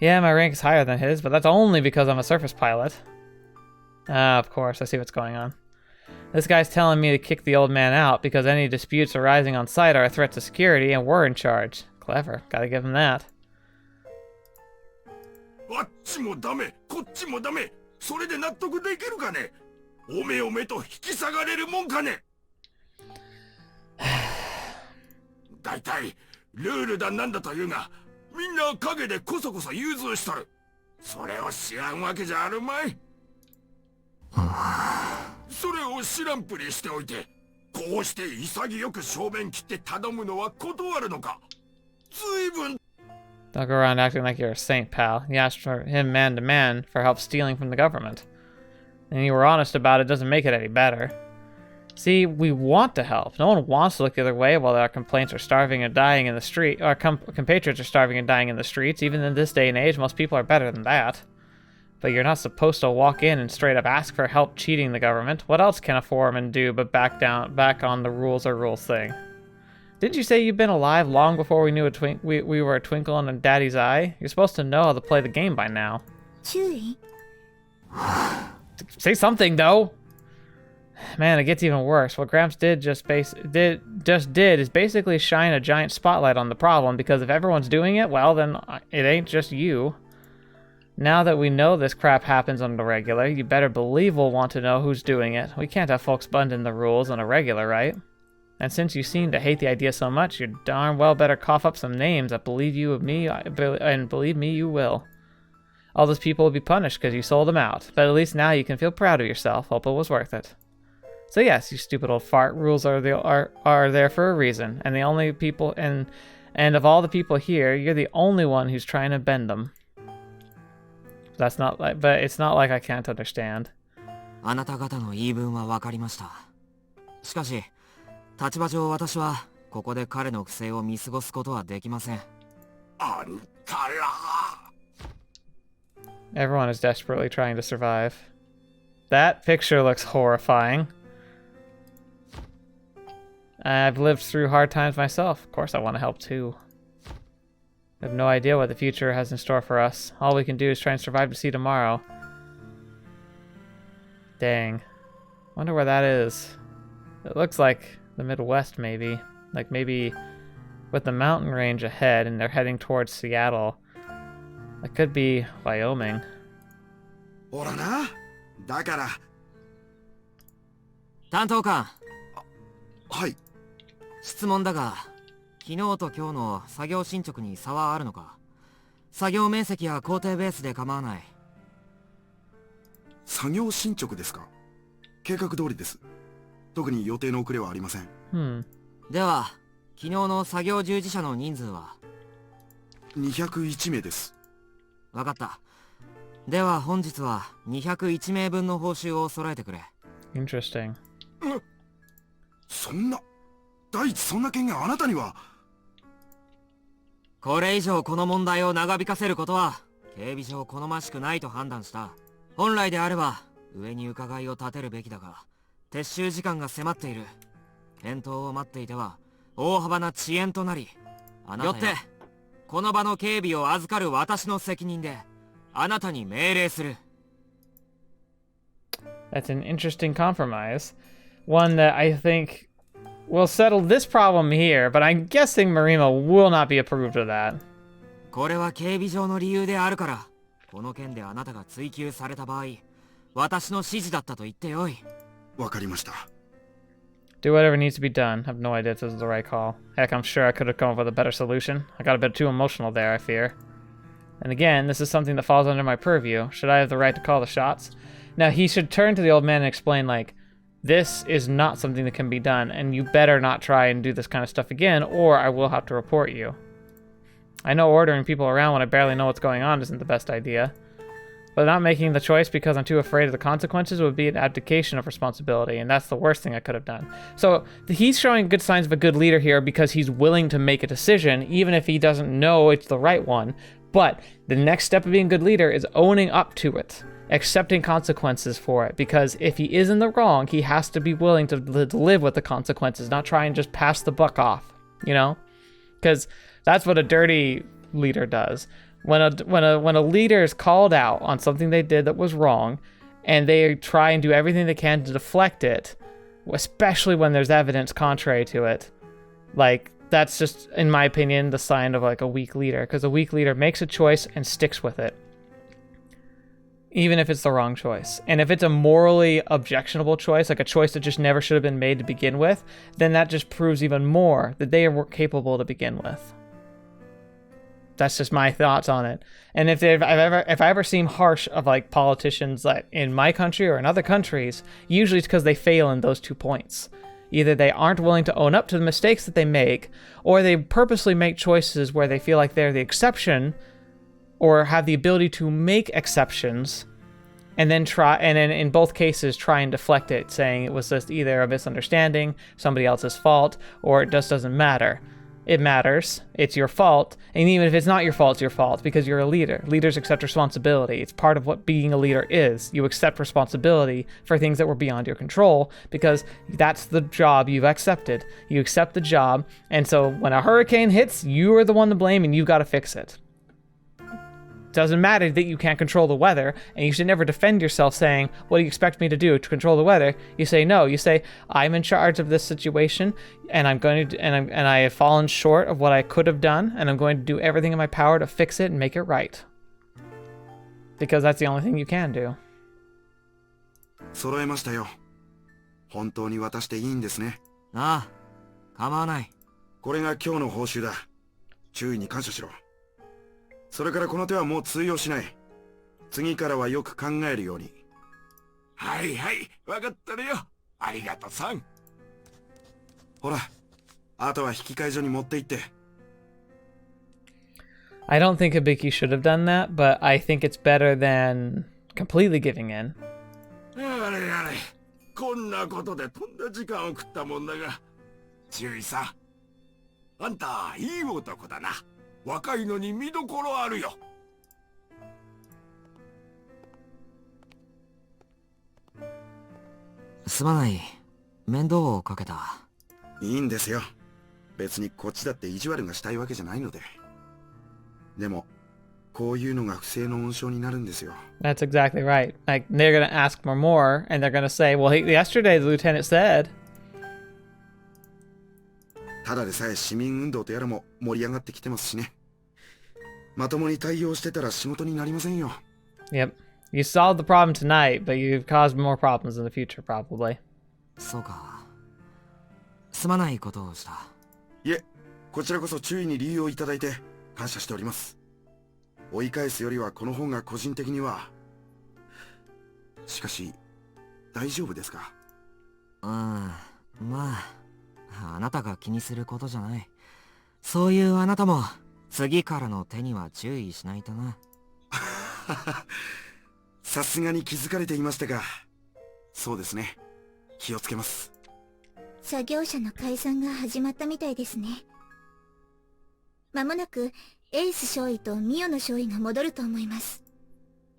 Yeah, my rank is higher than his, but that's only because I'm a surface pilot. Ah, of course, I see what's going on. This guy's telling me to kick the old man out because any disputes arising on site are a threat to security and we're in charge. Clever. Gotta give him that. あっちもダメ、こっちもダメ。それで納得できるかね。おめおめと引き下がれるもんかね。だいたいルールだなんだというが、みんな陰でこそこそ融通しとる。それを知らんわけじゃあるまい。それを知らんぷりしておいて、こうして潔く正面切って頼むのは断るのか。ずいぶん。 Don't go around acting like you're a saint, pal. You asked for him man to man for help stealing from the government. And you were honest about it doesn't make it any better. See, we want to help. No one wants to look the other way while our complaints are starving and dying in the street. Our compatriots are starving and dying in the streets. Even in this day and age, most people are better than that. But you're not supposed to walk in and straight up ask for help cheating the government. What else can a foreman do but back on the rules thing? Didn't you say you've been alive long before we knew we were a twinkle in a daddy's eye? You're supposed to know how to play the game by now. 注意 Say something, though! Man, it gets even worse. What Gramps did is basically shine a giant spotlight on the problem, because if everyone's doing it, well, then it ain't just you. Now that we know this crap happens on the regular, you better believe we'll want to know who's doing it. We can't have folks bending the rules on a regular, right? And since you seem to hate the idea so much, you darn well better cough up some names that believe you of me, and believe me, you will. All those people will be punished because you sold them out, but at least now you can feel proud of yourself. Hope it was worth it. So yes, you stupid old fart, rules are there for a reason, and the only people and of all the people here, you're the only one who's trying to bend them. But it's not like I can't understand. あなた方の言い分は分かりました。しかし、立場上私はここで彼の不正を見過ごすことはできません。あんたら。 Everyone is desperately trying to survive. That picture looks horrifying. I've lived through hard times myself. Of course I want to help too. I have no idea what the future has in store for us. All we can do is try and survive to see tomorrow. Dang. Wonder where that is. It looks like the Midwest, maybe. Like maybe with the mountain range ahead and they're heading towards Seattle. It could be Wyoming. ほらな、だから。担当官、はい。質問だが、昨日と今日の作業進捗に差はあるのか？作業面積や工程ベースで構わない。作業進捗ですか？計画通りです。特に予定の遅れはありません。では、昨日の作業従事者の人数は201名です。わかった。では本日は201名分の報酬を揃えてくれ。Interesting. そんな、第一そんな権限あなたには。これ以上この問題を長引かせることは警備上好ましくないと判断した。本来であれば上に伺いを立てるべきだが、撤収時間が迫っている。返答を待っていては大幅な遅延となり、よってこの場の警備を預かる私の責任であなたに命令する。 That's an interesting compromise. One that I think will settle this problem here, but I'm guessing Marima will not be approved of that. これは警備上の理由であるから、この件であなたが追及された場合、私の指示だったと言ってよい。わかりました。Do whatever needs to be done. I have no idea if this is the right call. Heck, I'm sure I could have come up with a better solution. I got a bit too emotional there, I fear. And again, this is something that falls under my purview. Should I have the right to call the shots? Now, he should turn to the old man and explain, like, this is not something that can be done, and you better not try and do this kind of stuff again, or I will have to report you. I know ordering people around when I barely know what's going on isn't the best idea, but not making the choice because I'm too afraid of the consequences would be an abdication of responsibility, and that's the worst thing I could have done. So he's showing good signs of a good leader here because he's willing to make a decision, even if he doesn't know it's the right one. But the next step of being a good leader is owning up to it, accepting consequences for it, because if he is in the wrong, he has to be willing to live with the consequences, not try and just pass the buck off, you know? Because that's what a dirty leader does. When a leader is called out on something they did that was wrong, and they try and do everything they can to deflect it, especially when there's evidence contrary to it, like, that's just, in my opinion, the sign of like a weak leader, because a weak leader makes a choice and sticks with it, even if it's the wrong choice. And if it's a morally objectionable choice, like a choice that just never should have been made to begin with, then that just proves even more that they were capable to begin with. That's just my thoughts on it. And if I ever seem harsh of like politicians like in my country or in other countries, usually it's because they fail in those 2 points. Either they aren't willing to own up to the mistakes that they make, or they purposely make choices where they feel like they're the exception, or have the ability to make exceptions, and then in both cases try and deflect it, saying it was just either a misunderstanding, somebody else's fault, or it just doesn't matter. It matters. It's your fault. And even if it's not your fault, it's your fault because you're a leader. Leaders accept responsibility. It's part of what being a leader is. You accept responsibility for things that were beyond your control because that's the job you've accepted. You accept the job. And so when a hurricane hits, you are the one to blame and you've got to fix it. Doesn't matter that you can't control the weather, and you should never defend yourself saying, what do you expect me to do to control the weather? You say no. You say, I'm in charge of this situation, and I have fallen short of what I could have done, and I'm going to do everything in my power to fix it and make it right. Because that's the only thing you can do. 揃えましたよ。本当に渡していいんですね。ああ、構わない。これが今日の報酬だ。注意に感謝しろ。それからこの手はもう通用しない。次からはよく考えるように。はいはい、わかったよ。ありがとさん。ほら、あとは引き換え所に持って行って。I don't think Hibiki should have done that, but I think it's better than completely giving in. あれあれ、こんなことでとんだ時間を食ったもんだが、注意さ。あんた、いい男だな。若いのに見どころあるよ。すまない。面倒をかけた。いいんですよ。別にこっちだって意地悪がしたいわけじゃないので。でも、こういうのが不正の温床になるんですよ。That's exactly right. Like, they're going to ask for more, and they're going to say, well, yesterday the lieutenant said. ただでさえ市民運動とやらも盛り上がってきてますしね。まともに対応してたら仕事になりませんよ。Yep. You solved the problem tonight, but you've caused more problems in the future, probably. そうか。すまないことをした。いえ、こちらこそ注意に理由をいただいて感謝しております。追い返すよりはこの方が個人的には。しかし、大丈夫ですか？まあ、あなたが気にすることじゃない。そういうあなたも、次からの手には注意しないとな。さすがに気づかれていましたが、そうですね。気をつけます。作業者の解散が始まったみたいですね。まもなくエース少尉とミオの少尉が戻ると思います。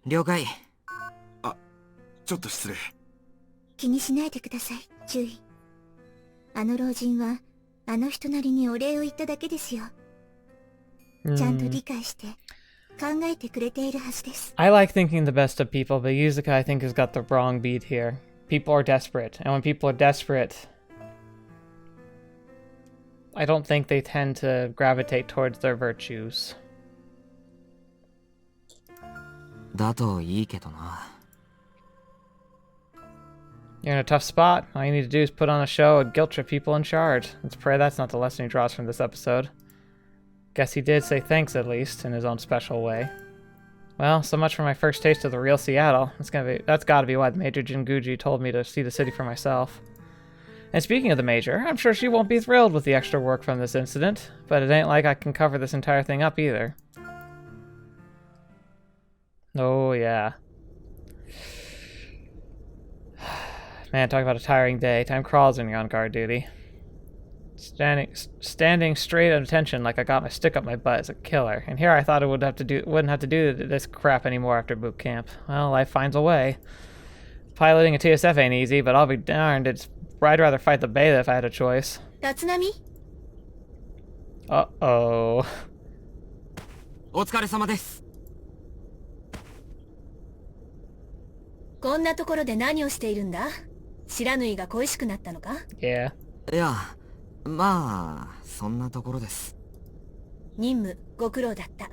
了解。ちょっと失礼。気にしないでください、注意。あの老人はあの人なりにお礼を言っただけですよ。ちゃんと理解して考えてくれているはずです。I like thinking the best of people, but Yuzuka, I think, has got the wrong beat here. People are desperate, and when people are desperate, I don't think they tend to gravitate towards their virtues. だといいけどな。You're in a tough spot. All you need to do is put on a show and guilt trip people in charge. Let's pray that's not the lesson he draws from this episode. Guess he did say thanks, at least, in his own special way. Well, so much for my first taste of the real Seattle. That's gotta be why the Major Jinguji told me to see the city for myself. And speaking of the Major, I'm sure she won't be thrilled with the extra work from this incident, but it ain't like I can cover this entire thing up either. Oh, yeah. Man, talk about a tiring day. Time crawls when you're on guard duty. Standing straight at attention like I got my stick up my butt is a killer. And here I thought I wouldn't have to do this crap anymore after boot camp. Well, life finds a way. Piloting a TSF ain't easy, but I'll be darned. I'd rather fight the beta if I had a choice. 立浪、 Uh-oh. お疲れ様です。こんなところで何をしているんだ？白縫いが恋しくなったのか？ Yeah. いや、まあ、そんなところです。任務ご苦労だった。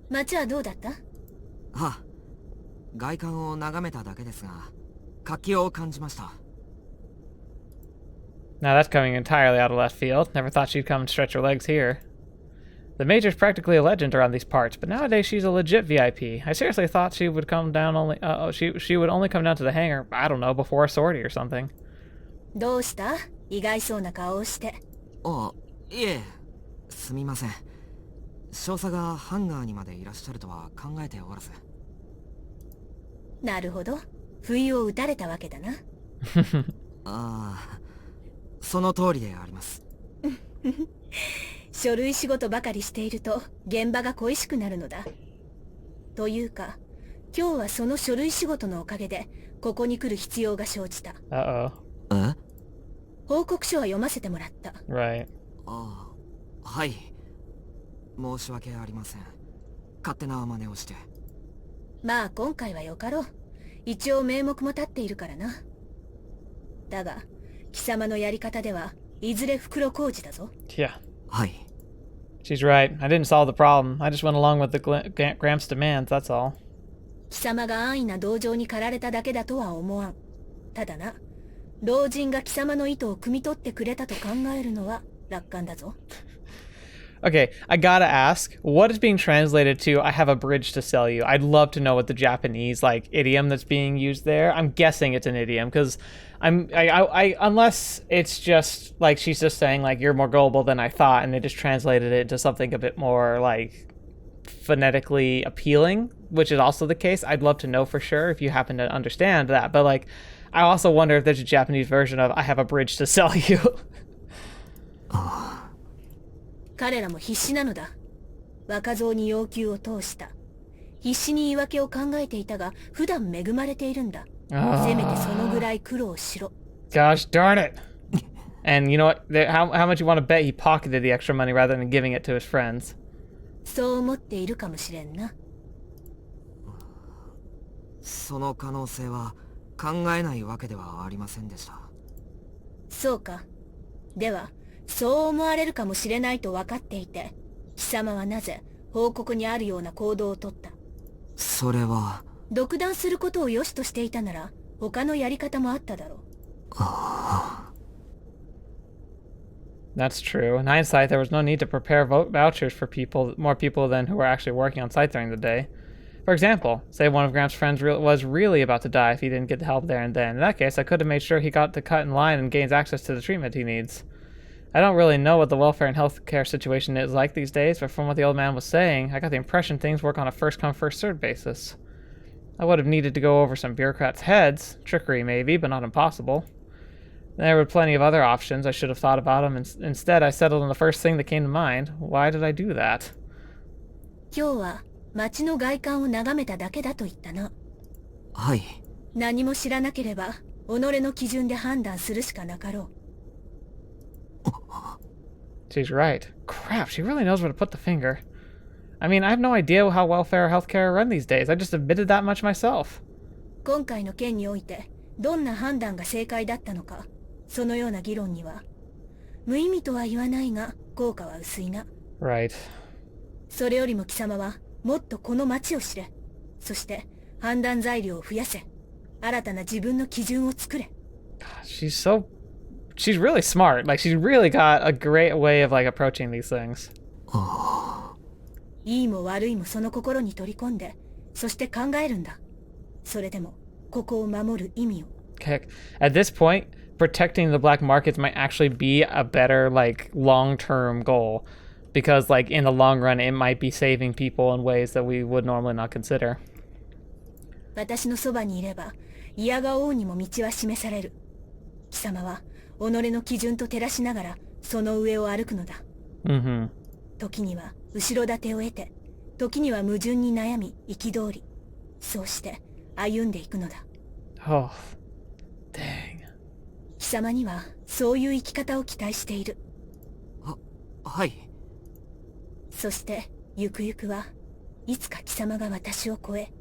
街はどうだった？は、外観を眺めただけですが、活気を感じました。Now that's coming entirely out of left field. Never thought she'd come and stretch her legs here. The Major's practically a legend around these parts, but nowadays she's a legit VIP. I seriously thought she would come down she would only come down to the hangar, I don't know, before a sortie or something. どうした？意外そうな顔をして。あ、いえ、すみません。少佐がハンガーにまでいらっしゃるとは考えておらず。なるほど。不意を打たれたわけだな。ああ、その通りであります。書類仕事ばかりしていると現場が恋しくなるのだ。というか、今日はその書類仕事のおかげでここに来る必要が生じた。Uh-oh. え？報告書は読ませてもらった。Right. ああ、はい。申し訳ありません。勝手な真似をして。まあ今回はよかろう。一応名目も立っているからな。だが、貴様のやり方ではいずれ袋小路だぞ。Yeah. はい。She's right. I didn't solve the problem. I just went along with the Gramps' demands, that's all. 貴様が安易な同情に駆られただけだとは思わん。ただな、老人が貴様の意図を汲み取ってくれたと考えるのは楽観だぞ。Okay, I gotta ask, what is being translated to, I have a bridge to sell you? I'd love to know what the Japanese, idiom that's being used there. I'm guessing it's an idiom, because unless it's just, she's just saying, you're more gullible than I thought, and they just translated it into something a bit more, phonetically appealing, which is also the case. I'd love to know for sure if you happen to understand that, but, I also wonder if there's a Japanese version of, I have a bridge to sell you. 彼らも必死なのだ。若造に要求を通した。必死に言い訳を考えていたが、普段恵まれているんだ。せめてそのぐらい苦労しろ。Gosh darn it. And you know what? How much you want to bet he pocketed the extra money rather than giving it to his friends? そう思っているかもしれんな。その可能性は考えないわけではありませんでした。そうか。では、そう思われるかもしれないと分かっていて、貴様はなぜ報告にあるような行動をとった？それは。独断することを良しとしていたなら、他のやり方もあっただろう。That's true. In hindsight, there was no need to prepare vouchers for more people than who were actually working on site during the day. For example, say one of Gramps' friends was really about to die if he didn't get the help there and then. In that case, I could have made sure he got to cut in line and gains access to the treatment he needs. I don't really know what the welfare and healthcare situation is like these days, but from what the old man was saying, I got the impression things work on a first-come, first-served basis. I would have needed to go over some bureaucrats' heads. Trickery, maybe, but not impossible. There were plenty of other options. I should have thought about them. Instead, I settled on the first thing that came to mind. Why did I do that? 今日は街の外観を眺めただけだと言ったな。はい。何も知らなければ、己の基準で判断するしかなかろう。She's right. Crap, she really knows where to put the finger. I mean, I have no idea how welfare or healthcare are run these days. I just admitted that much myself. 今回の件において、どんな判断が正解だったのか、そのような議論には、無意味とは言わないが、効果は薄いな。Right. それよりも貴様は、もっとこの街を知れ。そして、判断材料を増やせ。新たな自分の基準を作れ。She's really smart. Like, she's really got a great way of, like, approaching these things. いいも悪いもその心に取り込んで、そして考えるんだ。それでも、ここを守る意味を。Okay. At this point, protecting the black markets might actually be a better, like, long-term goal. Because, like, in the long run, it might be saving people in ways that we would normally not consider. 私のそばにいれば、嫌が王にも道は示される。貴様は、己の基準と照らしながら、その上を歩くのだ。Mm-hmm. 時には、後ろ盾を得て、時には矛盾に悩み、憤り。そうして、歩んでいくのだ。Oh, dang. 貴様には、そういう生き方を期待している。はい。そして、ゆくゆくは、いつか貴様が私を超え、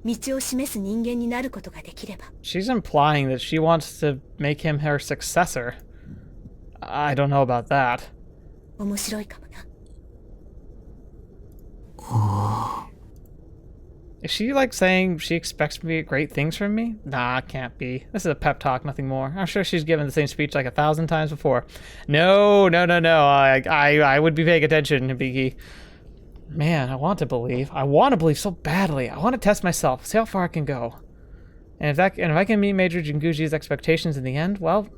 道を示す人間になることができれば。She's implying that she wants to make him her successor. I don't know about that. 面白いかもな。Is she, like, saying she expects great things from me? Nah, can't be. This is a pep talk, nothing more. I'm sure she's given the same speech like 1,000 times before. No. I would be paying attention, Biggie. Man, I want to believe. I want to believe so badly. I want to test myself, see how far I can go. And if I can meet Major Jinguji's expectations in the end, well,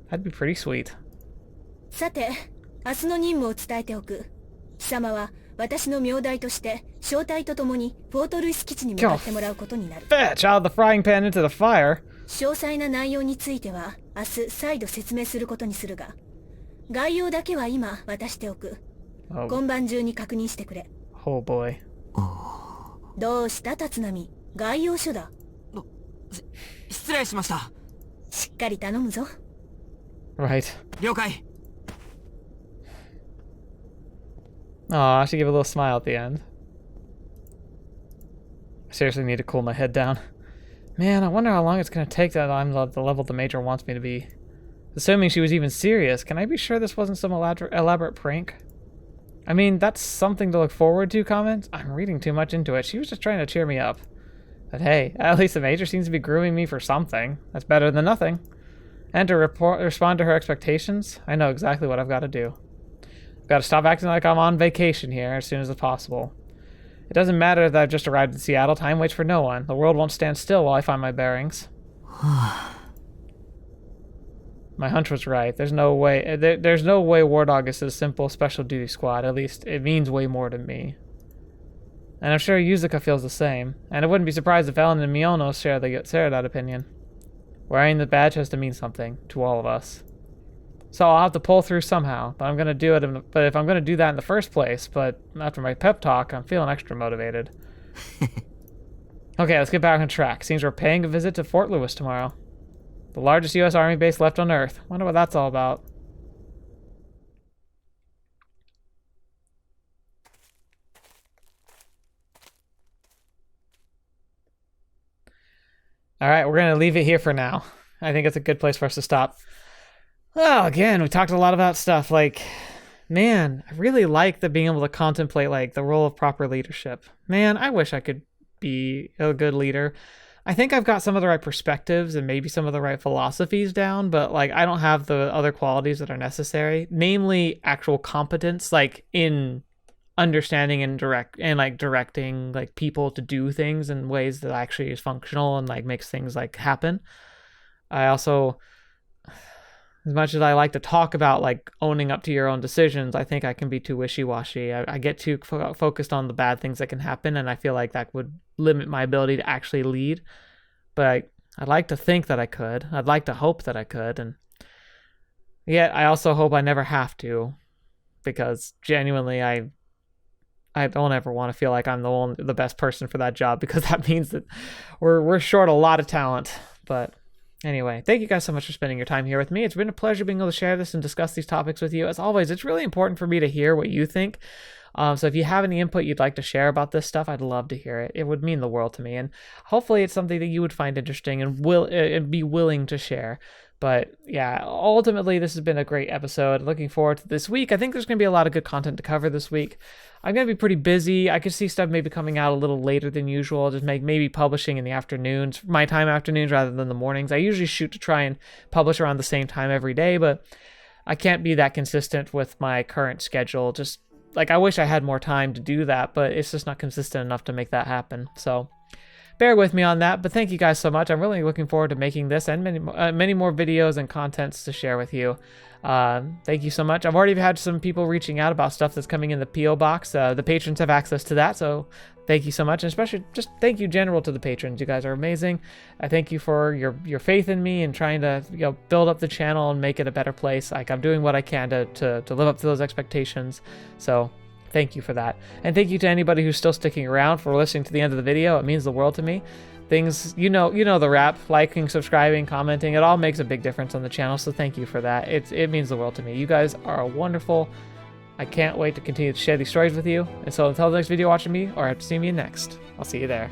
that'd be pretty sweet. さて、明日の任務を伝えておく。貴様は私の名代として小隊と共にフォートルイス基地に向かってもらうことになる。Fetch out the frying pan into the fire. 詳細な内容については明日再度説明することにするが、概要だけは今渡しておく。今晩中に確認してくれ。Oh boy. どうした立浪？概要書だ。失礼しました。しっかり頼むぞ。Right. 了解。Aw, she gave a little smile at the end. I seriously need to cool my head down. Man, I wonder how long it's going to take that I'm the level the Major wants me to be. Assuming she was even serious, can I be sure this wasn't some elaborate prank? I mean, that's something to look forward to, comment? I'm reading too much into it. She was just trying to cheer me up. But hey, at least the Major seems to be grooming me for something. That's better than nothing. And to respond to her expectations, I know exactly what I've got to do. I've got to stop acting like I'm on vacation here as soon as possible. It doesn't matter that I've just arrived in Seattle. Time waits for no one. The world won't stand still while I find my bearings. My hunch was right. There's no way War Dog is a simple special duty squad. At least it means way more to me. And I'm sure Yuzuka feels the same. And I wouldn't be surprised if Ellen and Miyono share that opinion. Wearing the badge has to mean something to all of us. So I'll have to pull through somehow. But I'm gonna do it. But if I'm gonna do that in the first place, but after my pep talk, I'm feeling extra motivated. Okay, let's get back on track. Seems we're paying a visit to Fort Lewis tomorrow. The largest U.S. Army base left on Earth. Wonder what that's all about. Alright, we're going to leave it here for now. I think it's a good place for us to stop. Well, again, we talked a lot about stuff. Like, man, I really like being able to contemplate, like, the role of proper leadership. Man, I wish I could be a good leader. I think I've got some of the right perspectives and maybe some of the right philosophies down, but like I don't have the other qualities that are necessary, namely actual competence, like in understanding and directing like people to do things in ways that actually is functional and like makes things like happen. I also, as much as I like to talk about like owning up to your own decisions, I think I can be too wishy-washy. I get too focused on the bad things that can happen, and I feel like that would limit my ability to actually lead. But I'd like to think that I could. I'd like to hope that I could, and yet I also hope I never have to, because genuinely I don't ever want to feel like I'm the best person for that job, because that means that we're short a lot of talent. But anyway, thank you guys so much for spending your time here with me. It's been a pleasure being able to share this and discuss these topics with you. As always, it's really important for me to hear what you think. So if you have any input you'd like to share about this stuff, I'd love to hear it. It would mean the world to me. And hopefully it's something that you would find interesting and be willing to share. But yeah, ultimately, this has been a great episode. Looking forward to this week. I think there's going to be a lot of good content to cover this week. I'm going to be pretty busy. I could see stuff maybe coming out a little later than usual, just maybe publishing in the afternoons, my time afternoons rather than the mornings. I usually shoot to try and publish around the same time every day, but I can't be that consistent with my current schedule. Just like I wish I had more time to do that, but it's just not consistent enough to make that happen. So bear with me on that, but thank you guys so much. I'm really looking forward to making this and many more videos and contents to share with you. Thank you so much. I've already had some people reaching out about stuff that's coming in the P.O. box. The patrons have access to that, so thank you so much. And especially just thank you general to the patrons. You guys are amazing. I thank you for your faith in me and trying to build up the channel and make it a better place. Like I'm doing what I can to live up to those expectations. So thank you for that. And thank you to anybody who's still sticking around for listening to the end of the video. It means the world to me. Things, you know the rap, liking, subscribing, commenting, it all makes a big difference on the channel, so thank you for that. It means the world to me. You guys are wonderful. I can't wait to continue to share these stories with you. And so until the next video watching me, or have to see me next, I'll see you there.